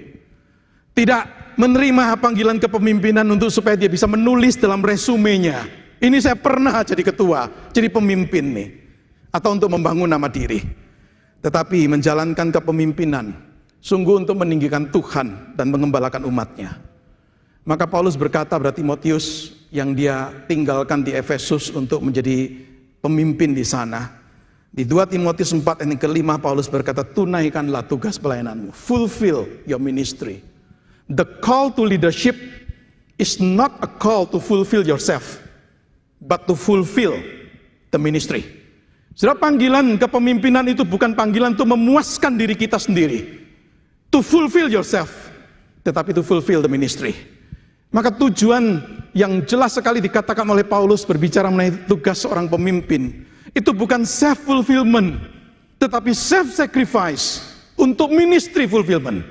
Tidak menerima panggilan kepemimpinan untuk supaya dia bisa menulis dalam resumenya, ini saya pernah jadi ketua, jadi pemimpin nih, atau untuk membangun nama diri. Tetapi menjalankan kepemimpinan sungguh untuk meninggikan Tuhan dan mengembalakan umatnya. Maka Paulus berkata pada Timotius yang dia tinggalkan di Efesus untuk menjadi pemimpin di sana. Di 2 Timotius 4 ayat ke-5 Paulus berkata, tunaikanlah tugas pelayananmu. Fulfill your ministry. The call to leadership is not a call to fulfill yourself, but to fulfill the ministry. Saudara, panggilan kepemimpinan itu bukan panggilan untuk memuaskan diri kita sendiri. To fulfill yourself, tetapi to fulfill the ministry. Maka tujuan yang jelas sekali dikatakan oleh Paulus berbicara mengenai tugas seorang pemimpin, itu bukan self-fulfillment, tetapi self-sacrifice untuk ministry fulfillment.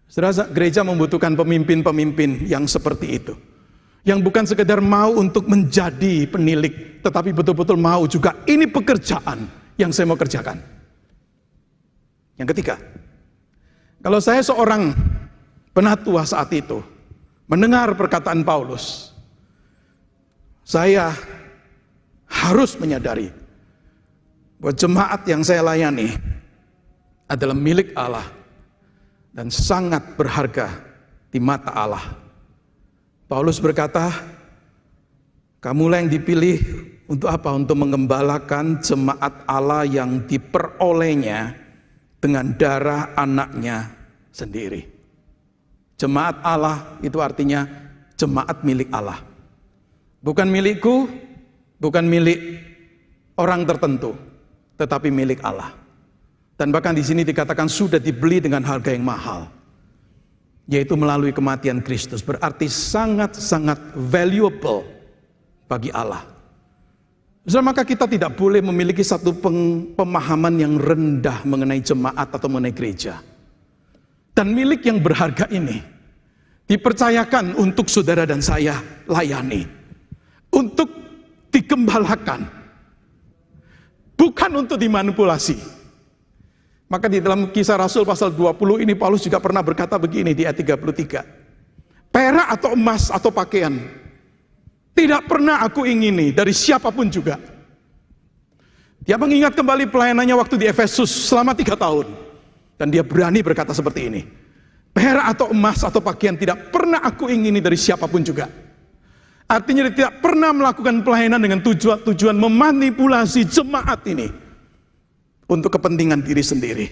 Saudara, gereja membutuhkan pemimpin-pemimpin yang seperti itu. Yang bukan sekedar mau untuk menjadi penilik, tetapi betul-betul mau juga, ini pekerjaan yang saya mau kerjakan. Yang ketiga, kalau saya seorang penatua saat itu, mendengar perkataan Paulus, saya harus menyadari bahwa jemaat yang saya layani adalah milik Allah dan sangat berharga di mata Allah. Paulus berkata, kamulah yang dipilih untuk apa? Untuk mengembalakan jemaat Allah yang diperolehnya dengan darah anaknya sendiri. Jemaat Allah itu artinya jemaat milik Allah. Bukan milikku, bukan milik orang tertentu, tetapi milik Allah. Dan bahkan di sini dikatakan sudah dibeli dengan harga yang mahal, yaitu melalui kematian Kristus. Berarti sangat-sangat valuable bagi Allah. Maka kita tidak boleh memiliki satu pemahaman yang rendah mengenai jemaat atau mengenai gereja. Dan milik yang berharga ini dipercayakan untuk saudara dan saya layani, untuk digembalakan, bukan untuk dimanipulasi. Maka di dalam Kisah Rasul pasal 20 ini Paulus juga pernah berkata begini di ayat 33. Perak atau emas atau pakaian tidak pernah aku ingini dari siapapun juga. Dia mengingat kembali pelayanannya waktu di Efesus selama 3 tahun. Dan dia berani berkata seperti ini. Perak atau emas atau pakaian tidak pernah aku ingini dari siapapun juga. Artinya dia tidak pernah melakukan pelayanan dengan tujuan memanipulasi jemaat ini untuk kepentingan diri sendiri.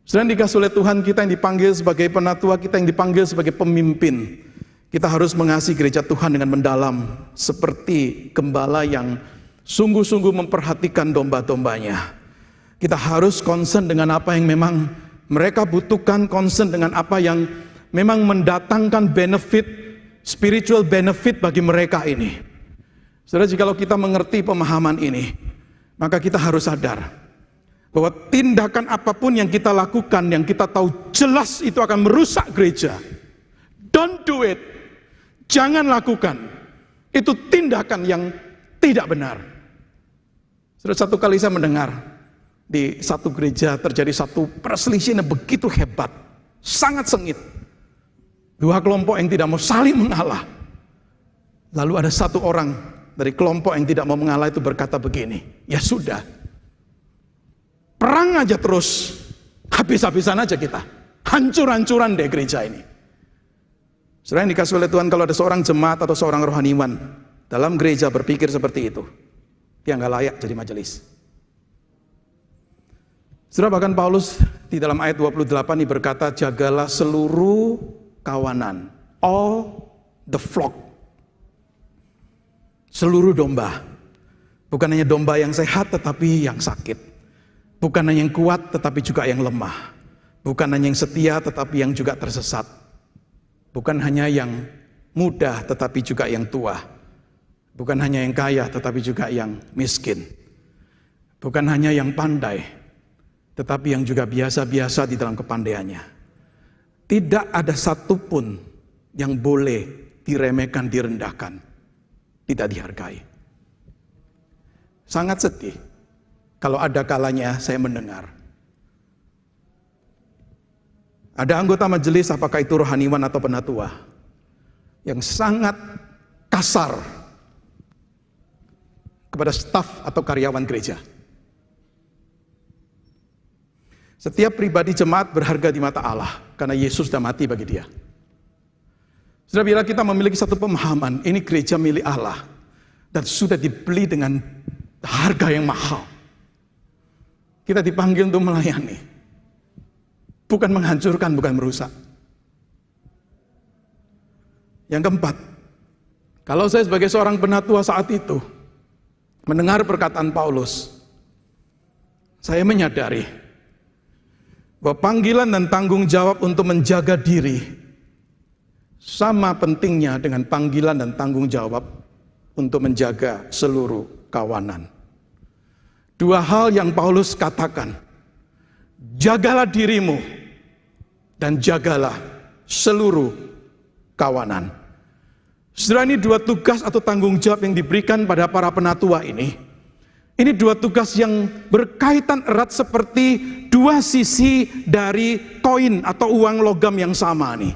Sedang dikasih oleh Tuhan, kita yang dipanggil sebagai penatua, kita yang dipanggil sebagai pemimpin, kita harus mengasihi gereja Tuhan dengan mendalam seperti gembala yang sungguh-sungguh memperhatikan domba-dombanya. Kita harus concern dengan apa yang memang mereka butuhkan, concern dengan apa yang memang mendatangkan benefit, spiritual benefit bagi mereka ini. Saudara, jikalau kita mengerti pemahaman ini, maka kita harus sadar bahwa tindakan apapun yang kita lakukan, yang kita tahu jelas itu akan merusak gereja, don't do it. Jangan lakukan. Itu tindakan yang tidak benar. Saudara, satu kali saya mendengar di satu gereja terjadi satu perselisihan yang begitu hebat, sangat sengit. Dua kelompok yang tidak mau saling mengalah. Lalu ada satu orang dari kelompok yang tidak mau mengalah itu berkata begini, ya sudah, perang aja terus, habis-habisan aja kita, hancur-hancuran deh gereja ini. Saudara yang dikasih oleh Tuhan, kalau ada seorang jemaat atau seorang rohaniwan dalam gereja berpikir seperti itu, dia nggak layak jadi majelis. Saudara, bahkan Paulus di dalam ayat 28 ini berkata, jagalah seluruh kawanan, all the flock, seluruh domba. Bukan hanya domba yang sehat tetapi yang sakit, bukan hanya yang kuat tetapi juga yang lemah, bukan hanya yang setia tetapi yang juga tersesat, bukan hanya yang muda tetapi juga yang tua, bukan hanya yang kaya tetapi juga yang miskin, bukan hanya yang pandai tetapi yang juga biasa-biasa di dalam kepandaiannya. Tidak ada satupun yang boleh diremehkan, direndahkan, tidak dihargai. Sangat sedih kalau ada kalanya saya mendengar Ada anggota majelis, apakah itu rohaniwan atau penatua, yang sangat kasar kepada staf atau karyawan gereja. Setiap pribadi jemaat berharga di mata Allah karena Yesus sudah mati bagi dia. Saudara, bila kita memiliki satu pemahaman, ini gereja milik Allah dan sudah dibeli dengan harga yang mahal. Kita dipanggil untuk melayani, bukan menghancurkan, bukan merusak. Yang keempat, kalau saya sebagai seorang penatua saat itu mendengar perkataan Paulus, saya menyadari bahwa panggilan dan tanggung jawab untuk menjaga diri sama pentingnya dengan panggilan dan tanggung jawab untuk menjaga seluruh kawanan. Dua hal yang Paulus katakan, jagalah dirimu dan jagalah seluruh kawanan. Saudara, ini dua tugas atau tanggung jawab yang diberikan pada para penatua ini. Ini dua tugas yang berkaitan erat seperti dua sisi dari koin atau uang logam yang sama nih.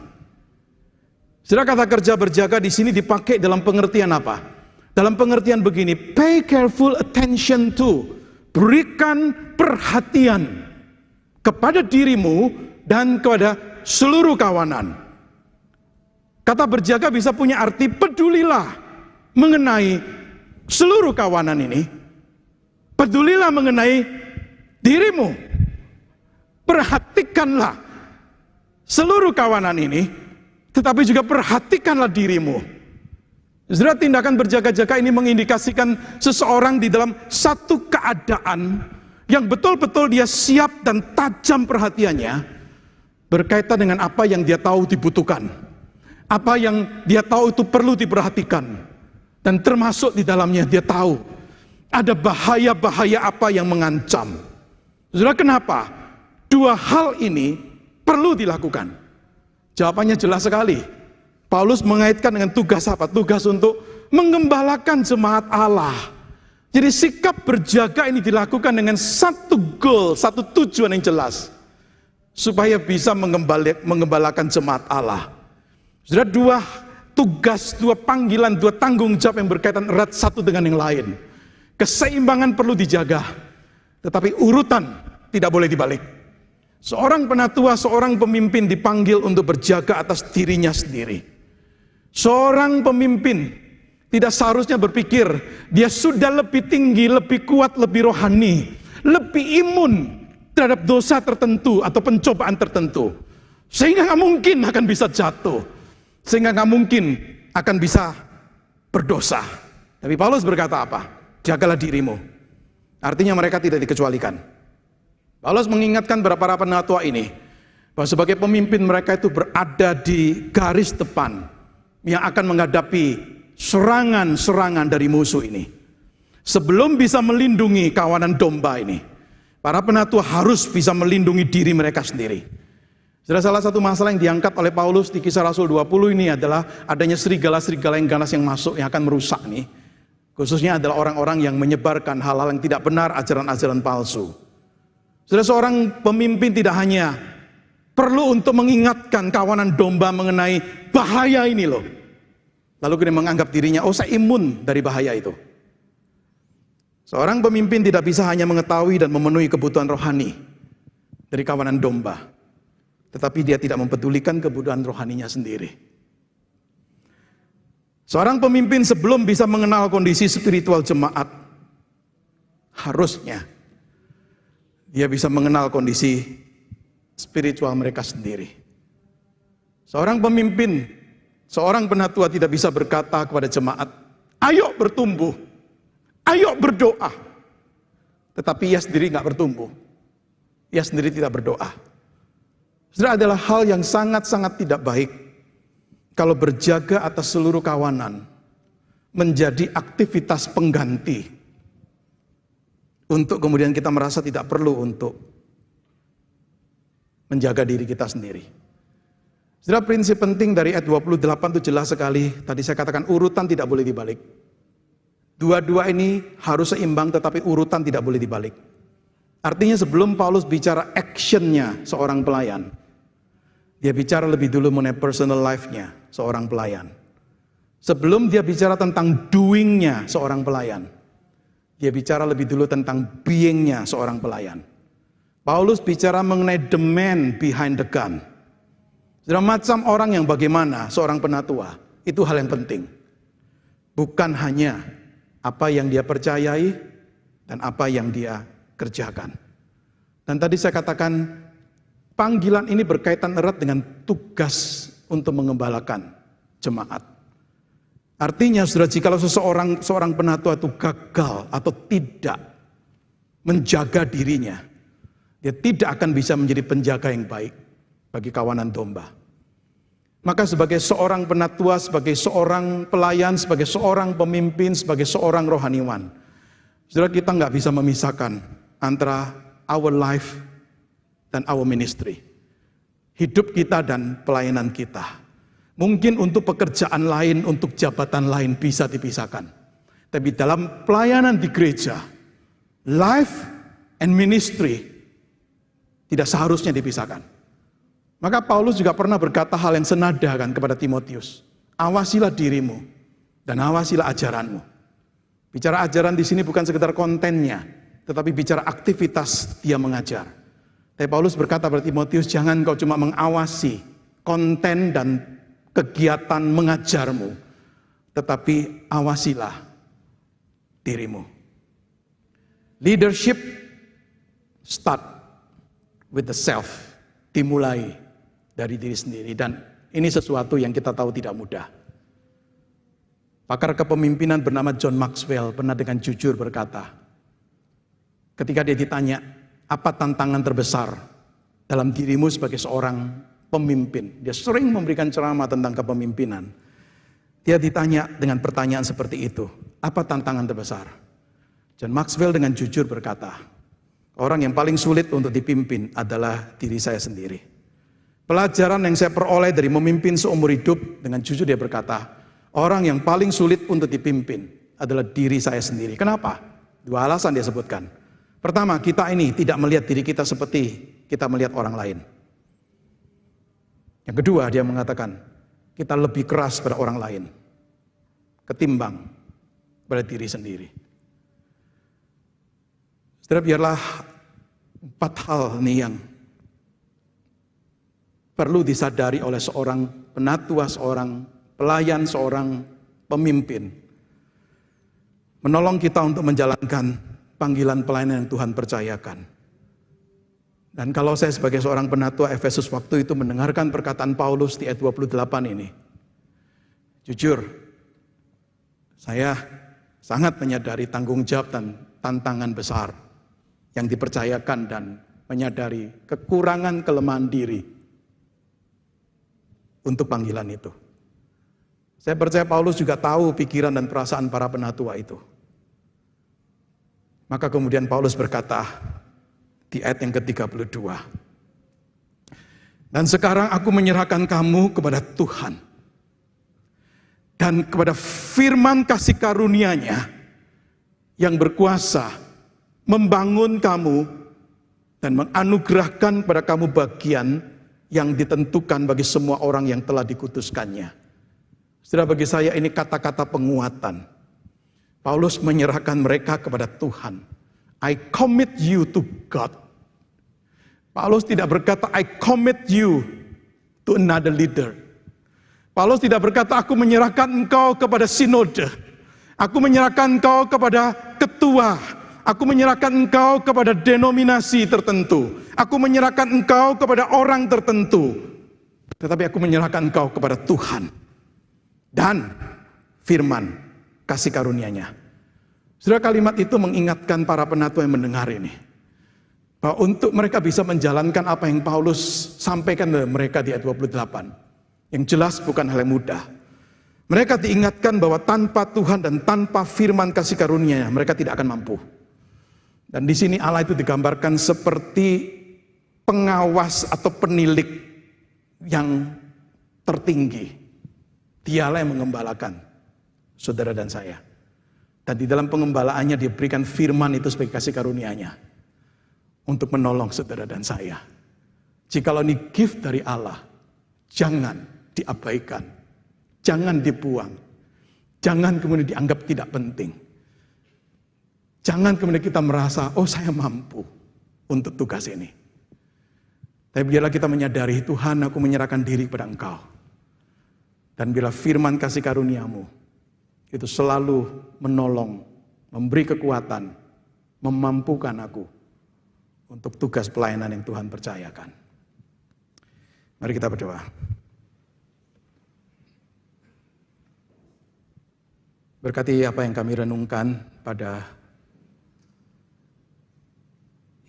Saudara, kata kerja berjaga di sini dipakai dalam pengertian apa? Dalam pengertian begini, pay careful attention to, berikan perhatian kepada dirimu dan kepada seluruh kawanan. Kata berjaga bisa punya arti pedulilah mengenai seluruh kawanan ini. Pedulilah mengenai dirimu. Perhatikanlah seluruh kawanan ini, tetapi juga perhatikanlah dirimu. Saudara, tindakan berjaga-jaga ini mengindikasikan seseorang di dalam satu keadaan yang betul-betul dia siap dan tajam perhatiannya berkaitan dengan apa yang dia tahu dibutuhkan, apa yang dia tahu itu perlu diperhatikan, dan termasuk di dalamnya dia tahu ada bahaya-bahaya apa yang mengancam. Saudara, kenapa? Dua hal ini perlu dilakukan. Jawabannya jelas sekali. Paulus mengaitkan dengan tugas apa? Tugas untuk menggembalakan jemaat Allah. Jadi sikap berjaga ini dilakukan dengan satu goal, satu tujuan yang jelas. Supaya bisa menggembalakan jemaat Allah. Saudara, dua tugas, dua panggilan, dua tanggung jawab yang berkaitan erat satu dengan yang lain. Keseimbangan perlu dijaga, tetapi urutan tidak boleh dibalik. Seorang penatua, seorang pemimpin dipanggil untuk berjaga atas dirinya sendiri. Seorang pemimpin tidak seharusnya berpikir dia sudah lebih tinggi, lebih kuat, lebih rohani, lebih imun terhadap dosa tertentu atau pencobaan tertentu, sehingga nggak mungkin akan bisa jatuh, sehingga nggak mungkin akan bisa berdosa. Tapi Paulus berkata apa? Jagalah dirimu. Artinya mereka tidak dikecualikan. Paulus mengingatkan kepada para penatua ini bahwa sebagai pemimpin mereka itu berada di garis depan yang akan menghadapi serangan-serangan dari musuh ini. Sebelum bisa melindungi kawanan domba ini, para penatua harus bisa melindungi diri mereka sendiri. Salah satu masalah yang diangkat oleh Paulus di Kisah Rasul 20 ini adalah adanya serigala-serigala yang ganas yang masuk yang akan merusak nih. Khususnya adalah orang-orang yang menyebarkan hal-hal yang tidak benar, ajaran-ajaran palsu. Saudara, seorang pemimpin tidak hanya perlu untuk mengingatkan kawanan domba mengenai bahaya ini loh. Lalu kemudian menganggap dirinya, oh saya imun dari bahaya itu. Seorang pemimpin tidak bisa hanya mengetahui dan memenuhi kebutuhan rohani dari kawanan domba. Tetapi dia tidak mempedulikan kebutuhan rohaninya sendiri. Seorang pemimpin sebelum bisa mengenal kondisi spiritual jemaat, harusnya dia bisa mengenal kondisi spiritual mereka sendiri. Seorang pemimpin, seorang penatua tidak bisa berkata kepada jemaat, ayo bertumbuh, ayo berdoa. Tetapi ia sendiri nggak bertumbuh, ia sendiri tidak berdoa. Saudara, adalah hal yang sangat-sangat tidak baik kalau berjaga atas seluruh kawanan menjadi aktivitas pengganti untuk kemudian kita merasa tidak perlu untuk menjaga diri kita sendiri. Saudara, prinsip penting dari ayat 28 itu jelas sekali. Tadi saya katakan urutan tidak boleh dibalik. Dua-dua ini harus seimbang, tetapi urutan tidak boleh dibalik. Artinya sebelum Paulus bicara actionnya seorang pelayan, Dia bicara lebih dulu mengenai personal life-nya seorang pelayan. Sebelum dia bicara tentang doing-nya seorang pelayan, dia bicara lebih dulu tentang being-nya seorang pelayan. Paulus bicara mengenai the man behind the gun. Saudara, macam orang yang bagaimana seorang penatua, itu hal yang penting. Bukan hanya apa yang dia percayai dan apa yang dia kerjakan. Dan tadi saya katakan, panggilan ini berkaitan erat dengan tugas untuk mengembalakan jemaat. Artinya, saudara, jikalau seorang penatua itu gagal atau tidak menjaga dirinya, dia tidak akan bisa menjadi penjaga yang baik bagi kawanan domba. Maka sebagai seorang penatua, sebagai seorang pelayan, sebagai seorang pemimpin, sebagai seorang rohaniwan, saudara, kita nggak bisa memisahkan antara our life dan our ministry. Hidup kita dan pelayanan kita. Mungkin untuk pekerjaan lain, untuk jabatan lain bisa dipisahkan. Tapi dalam pelayanan di gereja, life and ministry tidak seharusnya dipisahkan. Maka Paulus juga pernah berkata hal yang senada kan kepada Timotius. Awasilah dirimu dan awasilah ajaranmu. Bicara ajaran di sini bukan sekedar kontennya, tetapi bicara aktivitas dia mengajar. Tapi Paulus berkata pada Timotius, jangan kau cuma mengawasi konten dan kegiatan mengajarmu, tetapi awasilah dirimu. Leadership start with the self, dimulai dari diri sendiri, dan ini sesuatu yang kita tahu tidak mudah. Pakar kepemimpinan bernama John Maxwell pernah dengan jujur berkata, ketika dia ditanya, apa tantangan terbesar dalam dirimu sebagai seorang pemimpin? Dia sering memberikan ceramah tentang kepemimpinan. Dia ditanya dengan pertanyaan seperti itu, apa tantangan terbesar? John Maxwell dengan jujur berkata, orang yang paling sulit untuk dipimpin adalah diri saya sendiri. Pelajaran yang saya peroleh dari memimpin seumur hidup, dengan jujur dia berkata, orang yang paling sulit untuk dipimpin adalah diri saya sendiri. Kenapa? Dua alasan dia sebutkan. Pertama, kita ini tidak melihat diri kita seperti kita melihat orang lain. Yang kedua, dia mengatakan, kita lebih keras pada orang lain ketimbang pada diri sendiri. Saudara, biarlah 4 hal ini yang perlu disadari oleh seorang penatua, seorang pelayan, seorang pemimpin, menolong kita untuk menjalankan panggilan pelayanan yang Tuhan percayakan. Dan kalau saya sebagai seorang penatua Efesus waktu itu mendengarkan perkataan Paulus di ayat 28 ini, jujur, saya sangat menyadari tanggung jawab dan tantangan besar yang dipercayakan dan menyadari kekurangan kelemahan diri untuk panggilan itu. Saya percaya Paulus juga tahu pikiran dan perasaan para penatua itu. Maka kemudian Paulus berkata di ayat yang ke-32, dan sekarang aku menyerahkan kamu kepada Tuhan dan kepada firman kasih karunia-Nya yang berkuasa membangun kamu dan menganugerahkan pada kamu bagian yang ditentukan bagi semua orang yang telah dikutuskannya. Saudara, bagi saya ini kata-kata penguatan. Paulus menyerahkan mereka kepada Tuhan. I commit you to God. Paulus tidak berkata, I commit you to another leader. Paulus tidak berkata, aku menyerahkan engkau kepada sinode. Aku menyerahkan engkau kepada ketua. Aku menyerahkan engkau kepada denominasi tertentu. Aku menyerahkan engkau kepada orang tertentu. Tetapi aku menyerahkan engkau kepada Tuhan dan firman kasih karunia-Nya. Saudara, kalimat itu mengingatkan para penatua yang mendengar ini, bahwa untuk mereka bisa menjalankan apa yang Paulus sampaikan kepada mereka di ayat 28, yang jelas bukan hal yang mudah. Mereka diingatkan bahwa tanpa Tuhan dan tanpa firman kasih karunia-Nya mereka tidak akan mampu. Dan di sini Allah itu digambarkan seperti pengawas atau penilik yang tertinggi. Dialah yang mengembalakan saudara dan saya. Dan di dalam pengembalaannya diberikan firman itu sebagai kasih karunia-Nya untuk menolong saudara dan saya. Jikalau ini gift dari Allah, jangan diabaikan, jangan dibuang, jangan kemudian dianggap tidak penting. Jangan kemudian kita merasa, oh saya mampu untuk tugas ini. Tapi biarlah kita menyadari, Tuhan, aku menyerahkan diri kepada Engkau. Dan bila firman kasih karuniamu itu selalu menolong, memberi kekuatan, memampukan aku untuk tugas pelayanan yang Tuhan percayakan. Mari kita berdoa. Berkati apa yang kami renungkan pada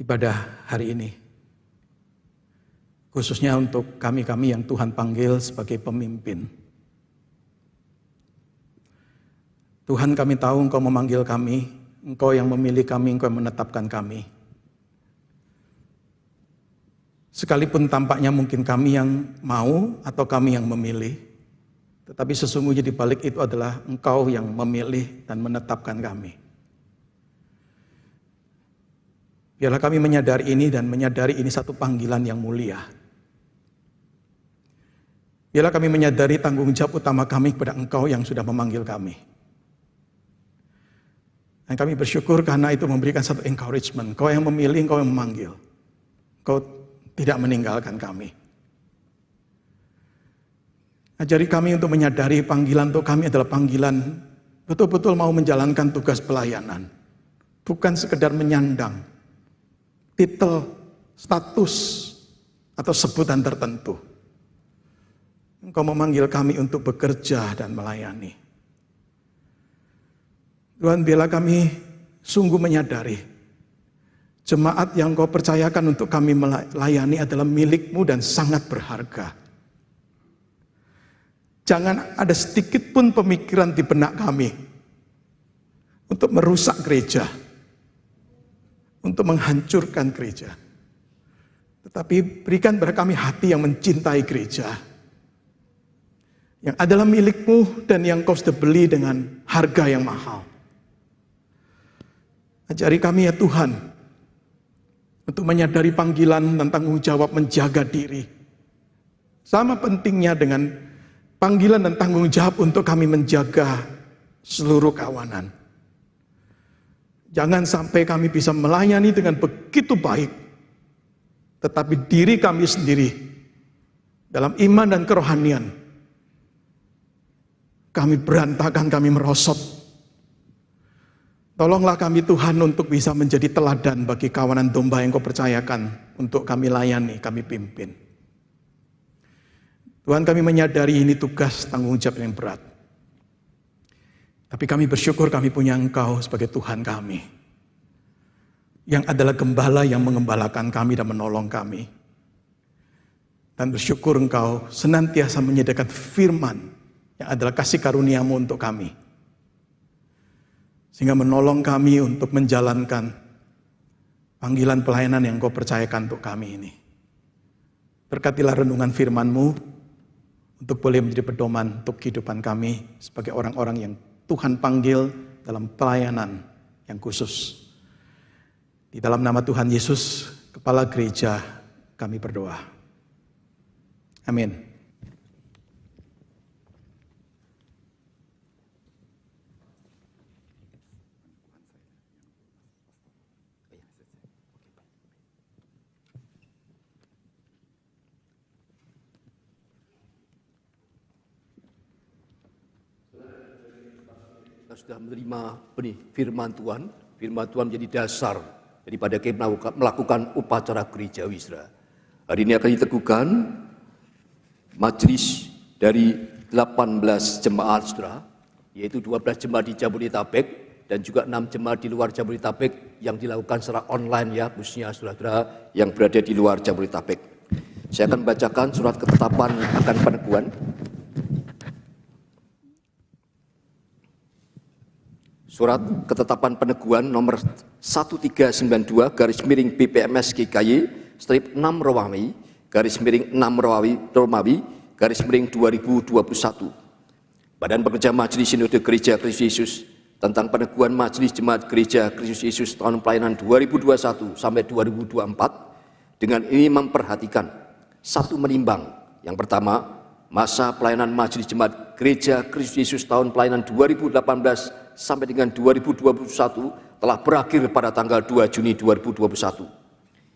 ibadah hari ini. Khususnya untuk kami-kami yang Tuhan panggil sebagai pemimpin. Tuhan, kami tahu Engkau memanggil kami, Engkau yang memilih kami, Engkau yang menetapkan kami. Sekalipun tampaknya mungkin kami yang mau atau kami yang memilih, tetapi sesungguhnya di balik itu adalah Engkau yang memilih dan menetapkan kami. Biarlah kami menyadari ini dan menyadari ini satu panggilan yang mulia. Biarlah kami menyadari tanggung jawab utama kami kepada Engkau yang sudah memanggil kami. Dan kami bersyukur karena itu memberikan satu encouragement. Engkau yang memilih, Engkau yang memanggil. Engkau tidak meninggalkan kami. Ajari kami untuk menyadari panggilan untuk kami adalah panggilan betul-betul mau menjalankan tugas pelayanan. Bukan sekedar menyandang titel, status, atau sebutan tertentu. Engkau memanggil kami untuk bekerja dan melayani. Tuhan, biarlah kami sungguh menyadari jemaat yang Kau percayakan untuk kami melayani adalah milik-Mu dan sangat berharga. Jangan ada sedikit pun pemikiran di benak kami untuk merusak gereja, untuk menghancurkan gereja. Tetapi berikan kepada kami hati yang mencintai gereja, yang adalah milik-Mu dan yang Kau sudah beli dengan harga yang mahal. Ajari kami ya Tuhan, untuk menyadari panggilan dan tanggung jawab menjaga diri. Sama pentingnya dengan panggilan dan tanggung jawab untuk kami menjaga seluruh kawanan. Jangan sampai kami bisa melayani dengan begitu baik, tetapi diri kami sendiri dalam iman dan kerohanian, kami berantakan, kami merosot. Tolonglah kami Tuhan untuk bisa menjadi teladan bagi kawanan domba yang Kau percayakan untuk kami layani, kami pimpin. Tuhan, kami menyadari ini tugas tanggung jawab yang berat. Tapi kami bersyukur kami punya Engkau sebagai Tuhan kami, yang adalah gembala yang mengembalakan kami dan menolong kami. Dan bersyukur Engkau senantiasa menyediakan firman yang adalah kasih karunia-Mu untuk kami, sehingga menolong kami untuk menjalankan panggilan pelayanan yang Kau percayakan untuk kami ini. Berkatilah renungan firman-Mu untuk boleh menjadi pedoman untuk kehidupan kami sebagai orang-orang yang Tuhan panggil dalam pelayanan yang khusus. Di dalam nama Tuhan Yesus, Kepala Gereja, kami berdoa. Amin. Sudah menerima firman Tuhan menjadi dasar daripada kita melakukan upacara gerejawi. Hari ini akan diteguhkan majelis dari 18 jemaat, saudara, yaitu 12 jemaat di Jabodetabek dan juga 6 jemaat di luar Jabodetabek yang dilakukan secara online, ya, khususnya saudara-saudara yang berada di luar Jabodetabek. Saya akan membacakan surat ketetapan akan peneguhan. Surat ketetapan peneguhan nomor 1392/BPMS GKY strip 6 Romawi /6 Romawi /2021. Badan Pekerja Majelis Sinode Gereja Kristus Yesus tentang peneguhan Majelis Jemaat Gereja Kristus Yesus tahun pelayanan 2021 sampai 2024 dengan ini memperhatikan: 1. Menimbang Yang pertama, masa pelayanan Majelis Jemaat Gereja Kristus Yesus tahun pelayanan 2018 sampai dengan 2021 telah berakhir pada tanggal 2 Juni 2021.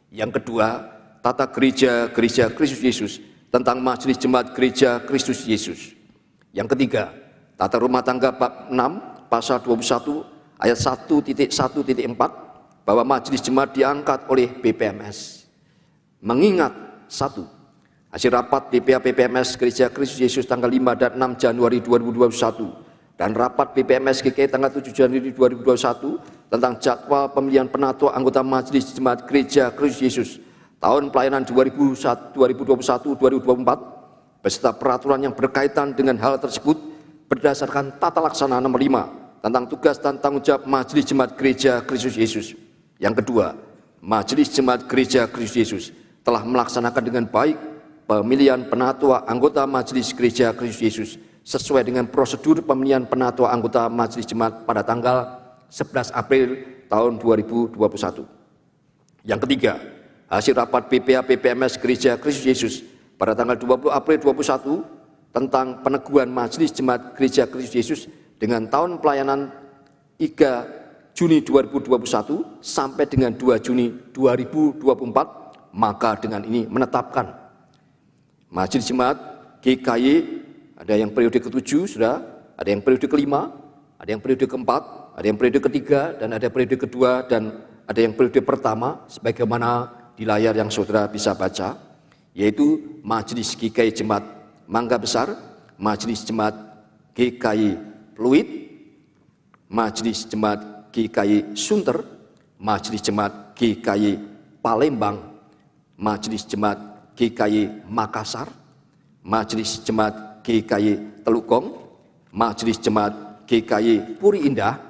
Yang kedua, tata gereja Kristus Yesus tentang Majelis Jemaat Gereja Kristus Yesus. Yang ketiga, tata rumah tangga bab 6 pasal 21 ayat 1.1.4 bahwa Majelis Jemaat diangkat oleh BPMS. Mengingat 1. Hasil rapat BPA PPMS Gereja Kristus Yesus tanggal 5 dan 6 Januari 2021 dan rapat BPMS GKI tanggal 7 Januari 2021 tentang jadwal pemilihan penatua anggota Majelis Jemaat Gereja Kristus Yesus tahun pelayanan 2021-2024 beserta peraturan yang berkaitan dengan hal tersebut berdasarkan tata laksana nomor 5 tentang tugas dan tanggung jawab Majelis Jemaat Gereja Kristus Yesus. Yang kedua, Majelis Jemaat Gereja Kristus Yesus telah melaksanakan dengan baik pemilihan penatua anggota Majelis Gereja Kristus Yesus sesuai dengan prosedur pemilihan penatua anggota Majelis Jemaat pada tanggal 11 April tahun 2021. Yang ketiga, hasil rapat BPA PPMS Gereja Kristus Yesus pada tanggal 20 April 2021 tentang peneguhan Majelis Jemaat Gereja Kristus Yesus dengan tahun pelayanan 3 Juni 2021 sampai dengan 2 Juni 2024, maka dengan ini menetapkan Majelis Jemaat GKY ada yang periode ke-7 sudah, ada yang periode ke-5, ada yang periode ke-4, ada yang periode ke-3 dan ada periode ke-2 dan ada yang periode pertama sebagaimana di layar yang saudara bisa baca, yaitu Majelis GKY Jemaat Mangga Besar, Majelis Jemaat GKY Pluit, Majelis Jemaat GKY Sunter, Majelis Jemaat GKY Palembang, Majelis Jemaat GKY Makassar, Majelis Jemaat GKY Telukong, Majelis Jemaat GKY Puri Indah,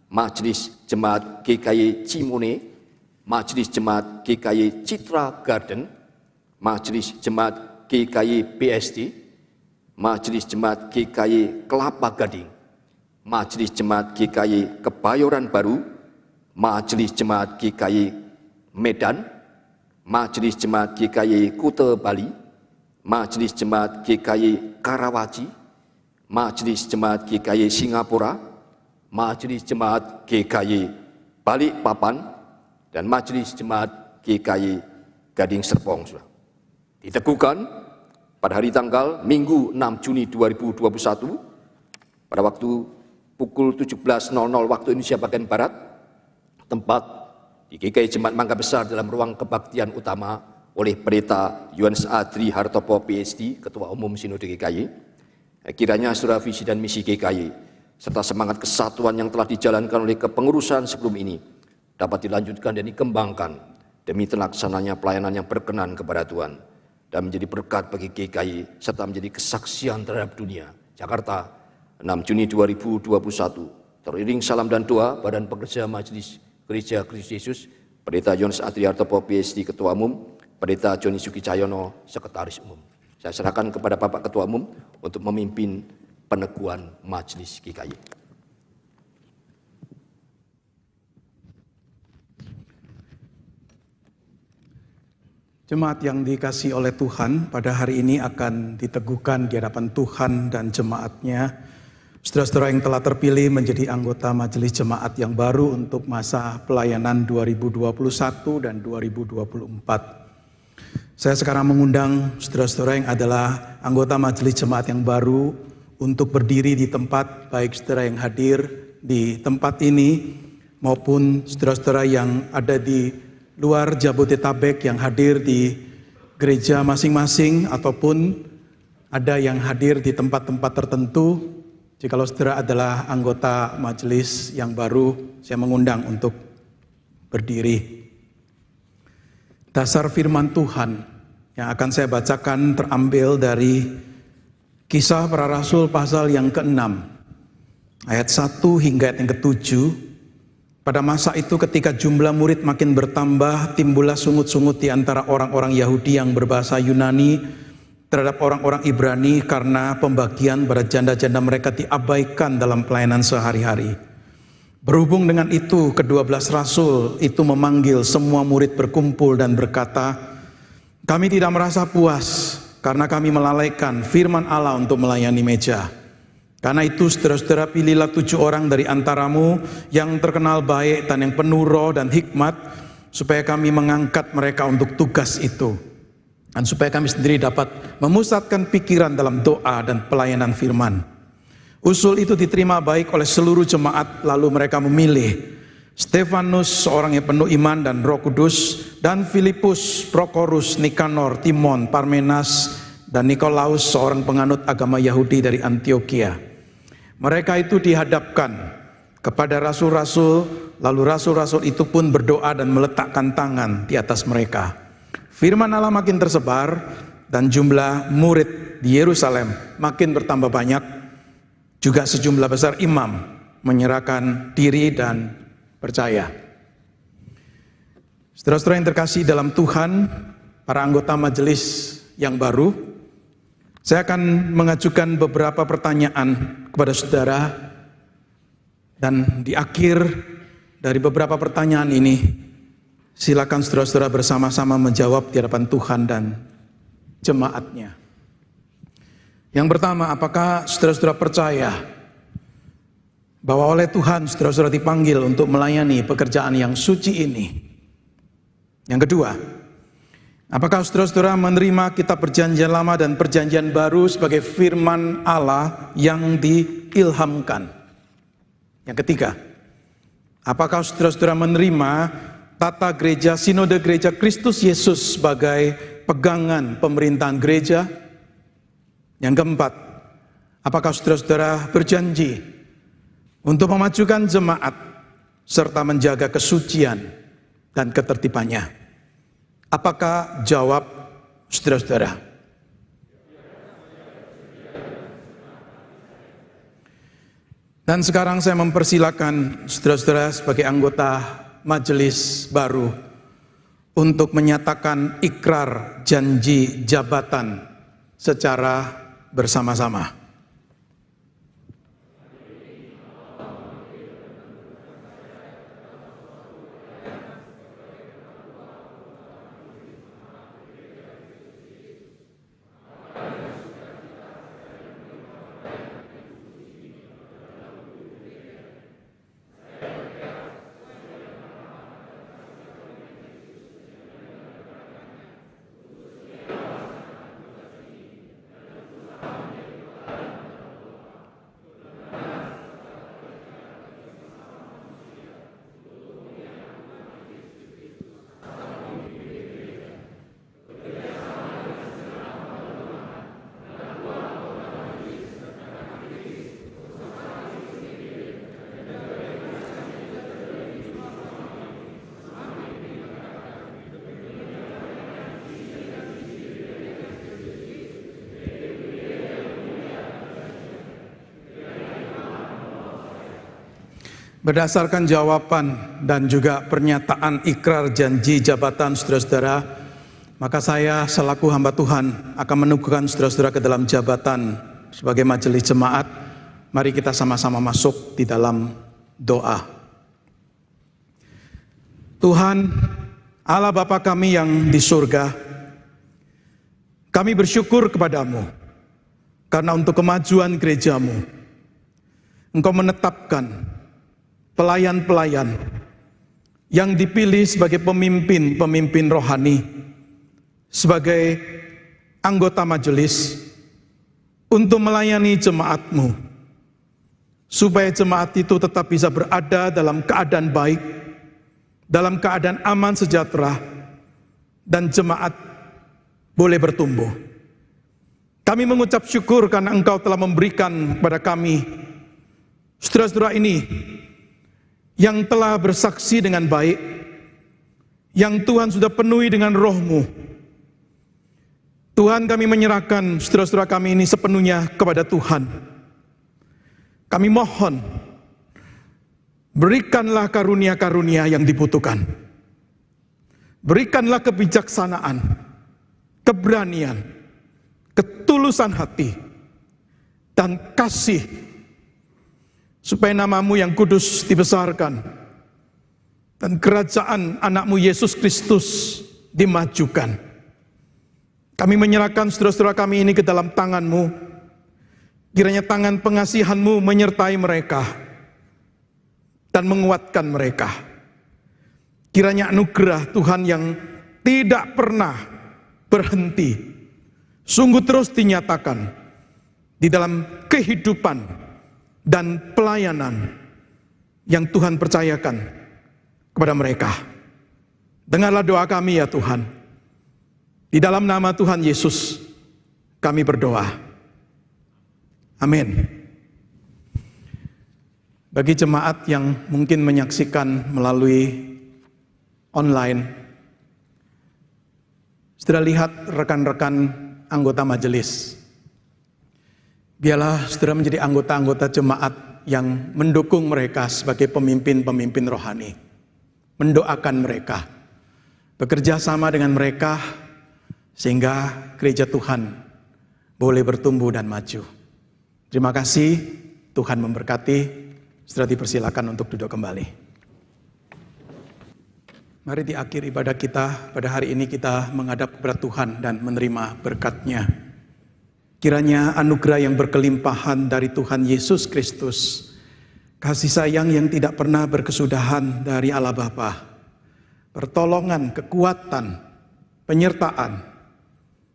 Majelis Jemaat GKY Cimone, Majelis Jemaat GKY Citra Garden, Majelis Jemaat GKY BSD, Majelis Jemaat GKY Kelapa Gading, Majelis Jemaat GKY Kebayoran Baru, Majelis Jemaat GKY Medan, Majelis Jemaat GKY Kute Bali, Majelis Jemaat GKY Karawaci, Majelis Jemaat GKY Singapura, Majelis Jemaat GKY Balikpapan, dan Majelis Jemaat GKY Gading Serpong. Diteguhkan pada hari tanggal Minggu 6 Juni 2021 pada waktu pukul 17.00 waktu Indonesia bagian Barat, tempat di GKI Jemaat Mangga Besar dalam ruang kebaktian utama oleh Pendeta Yohanes Adri Hartopo PhD, Ketua Umum Sinode GKI. Kiranya saudara visi dan misi GKI serta semangat kesatuan yang telah dijalankan oleh kepengurusan sebelum ini dapat dilanjutkan dan dikembangkan demi terlaksananya pelayanan yang berkenan kepada Tuhan dan menjadi berkat bagi GKI serta menjadi kesaksian terhadap dunia. Jakarta, 6 Juni 2021. Teriring salam dan doa Badan Pekerja Majelis Gereja Kristus Yesus, Pendeta Yohanes Adri Hartopo PhD Ketua Umum, Pendeta Joni Suki Cahyono Sekretaris Umum. Saya serahkan kepada Bapak Ketua Umum untuk memimpin peneguhan Majelis GKI. Jemaat yang dikasihi oleh Tuhan, pada hari ini akan diteguhkan di hadapan Tuhan dan jemaatnya saudara-saudara yang telah terpilih menjadi anggota Majelis Jemaat yang baru untuk masa pelayanan 2021 dan 2024. Saya sekarang mengundang saudara-saudara yang adalah anggota Majelis Jemaat yang baru untuk berdiri di tempat, baik saudara yang hadir di tempat ini maupun saudara-saudara yang ada di luar Jabodetabek yang hadir di gereja masing-masing ataupun ada yang hadir di tempat-tempat tertentu. Jikalau saudara adalah anggota majelis yang baru, saya mengundang untuk berdiri. Dasar firman Tuhan yang akan saya bacakan terambil dari Kisah Para Rasul pasal yang ke-6, ayat 1 hingga ayat yang ke-7. Pada masa itu ketika jumlah murid makin bertambah, timbullah sungut-sungut di antara orang-orang Yahudi yang berbahasa Yunani terhadap orang-orang Ibrani karena pembagian pada janda-janda mereka diabaikan dalam pelayanan sehari-hari. Berhubung dengan itu, ke-12 rasul itu memanggil semua murid berkumpul dan berkata, "Kami tidak merasa puas karena kami melalaikan firman Allah untuk melayani meja. Karena itu saudara-saudara, pilihlah 7 orang dari antaramu yang terkenal baik dan yang penuh roh dan hikmat, supaya kami mengangkat mereka untuk tugas itu. Dan supaya kami sendiri dapat memusatkan pikiran dalam doa dan pelayanan firman. Usul itu diterima baik oleh seluruh jemaat, lalu mereka memilih Stefanus, seorang yang penuh iman dan Roh Kudus, dan Filipus, Prokorus, Nikanor, Timon, Parmenas, dan Nikolaus, seorang penganut agama Yahudi dari Antioquia. Mereka itu dihadapkan kepada rasul-rasul, lalu rasul-rasul itu pun berdoa dan meletakkan tangan di atas mereka. Firman Allah makin tersebar dan jumlah murid di Yerusalem makin bertambah banyak. Juga sejumlah besar imam menyerahkan diri dan percaya. Saudara-saudara yang terkasih dalam Tuhan, para anggota majelis yang baru, saya akan mengajukan beberapa pertanyaan kepada saudara, dan di akhir dari beberapa pertanyaan ini, silakan saudara-saudara bersama-sama menjawab di hadapan Tuhan dan jemaatnya. Yang pertama, apakah saudara-saudara percaya bahwa oleh Tuhan saudara-saudara dipanggil untuk melayani pekerjaan yang suci ini? Yang kedua, apakah saudara-saudara menerima kitab perjanjian lama dan perjanjian baru sebagai firman Allah yang diilhamkan? Yang ketiga, apakah saudara-saudara menerima tata gereja, sinode gereja Kristus Yesus sebagai pegangan pemerintahan gereja? Yang keempat, apakah saudara-saudara berjanji untuk memajukan jemaat serta menjaga kesucian dan ketertibannya? Apakah jawab saudara-saudara? Dan sekarang saya mempersilakan saudara-saudara sebagai anggota majelis baru untuk menyatakan ikrar janji jabatan secara bersama-sama. Berdasarkan jawaban dan juga pernyataan ikrar janji jabatan saudara-saudara, maka saya selaku hamba Tuhan akan menugaskan saudara-saudara ke dalam jabatan sebagai majelis jemaat. Mari kita sama-sama masuk di dalam doa. Tuhan, Allah Bapa kami yang di surga, kami bersyukur kepadamu karena untuk kemajuan gerejamu, Engkau menetapkan pelayan-pelayan yang dipilih sebagai pemimpin rohani, sebagai anggota majelis untuk melayani jemaat-Mu, supaya jemaat itu tetap bisa berada dalam keadaan baik, dalam keadaan aman sejahtera, dan jemaat boleh bertumbuh. Kami mengucap syukur karena Engkau telah memberikan kepada kami saudara-saudara ini yang telah bersaksi dengan baik, yang Tuhan sudah penuhi dengan roh-Mu. Tuhan, kami menyerahkan saudara-saudara kami ini sepenuhnya kepada Tuhan. Kami mohon, berikanlah karunia-karunia yang dibutuhkan. Berikanlah kebijaksanaan, keberanian, ketulusan hati, dan kasih, supaya nama-Mu yang kudus dibesarkan dan kerajaan anak-Mu Yesus Kristus dimajukan. Kami menyerahkan saudara-saudara kami ini ke dalam tangan-Mu. Kiranya tangan pengasihan-Mu menyertai mereka dan menguatkan mereka. Kiranya anugerah Tuhan yang tidak pernah berhenti, sungguh terus dinyatakan di dalam kehidupan dan pelayanan yang Tuhan percayakan kepada mereka. Dengarlah doa kami ya Tuhan. Di dalam nama Tuhan Yesus kami berdoa. Amin. Bagi jemaat yang mungkin menyaksikan melalui online, saudara lihat rekan-rekan anggota majelis. Biarlah saudara menjadi anggota-anggota jemaat yang mendukung mereka sebagai pemimpin-pemimpin rohani. Mendoakan mereka. Bekerja sama dengan mereka sehingga gereja Tuhan boleh bertumbuh dan maju. Terima kasih, Tuhan memberkati. Saudara dipersilakan untuk duduk kembali. Mari di akhir ibadah kita pada hari ini kita menghadap kepada Tuhan dan menerima berkat-Nya. Kiranya anugerah yang berkelimpahan dari Tuhan Yesus Kristus, kasih sayang yang tidak pernah berkesudahan dari Allah Bapa, pertolongan, kekuatan, penyertaan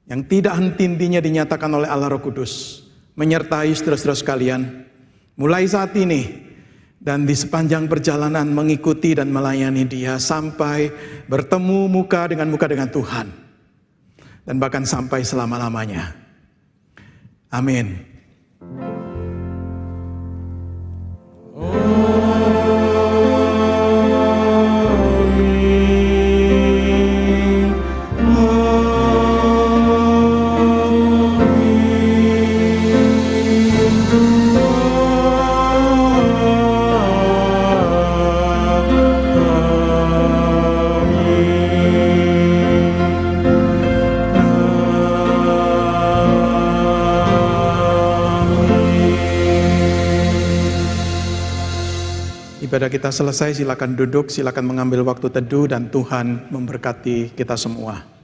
yang tidak henti-hentinya dinyatakan oleh Allah Roh Kudus, menyertai saudara-saudara sekalian, mulai saat ini dan di sepanjang perjalanan mengikuti dan melayani Dia sampai bertemu muka dengan Tuhan, dan bahkan sampai selama-lamanya. Amin. Ibadah kita selesai, silakan duduk, silakan mengambil waktu teduh dan Tuhan memberkati kita semua.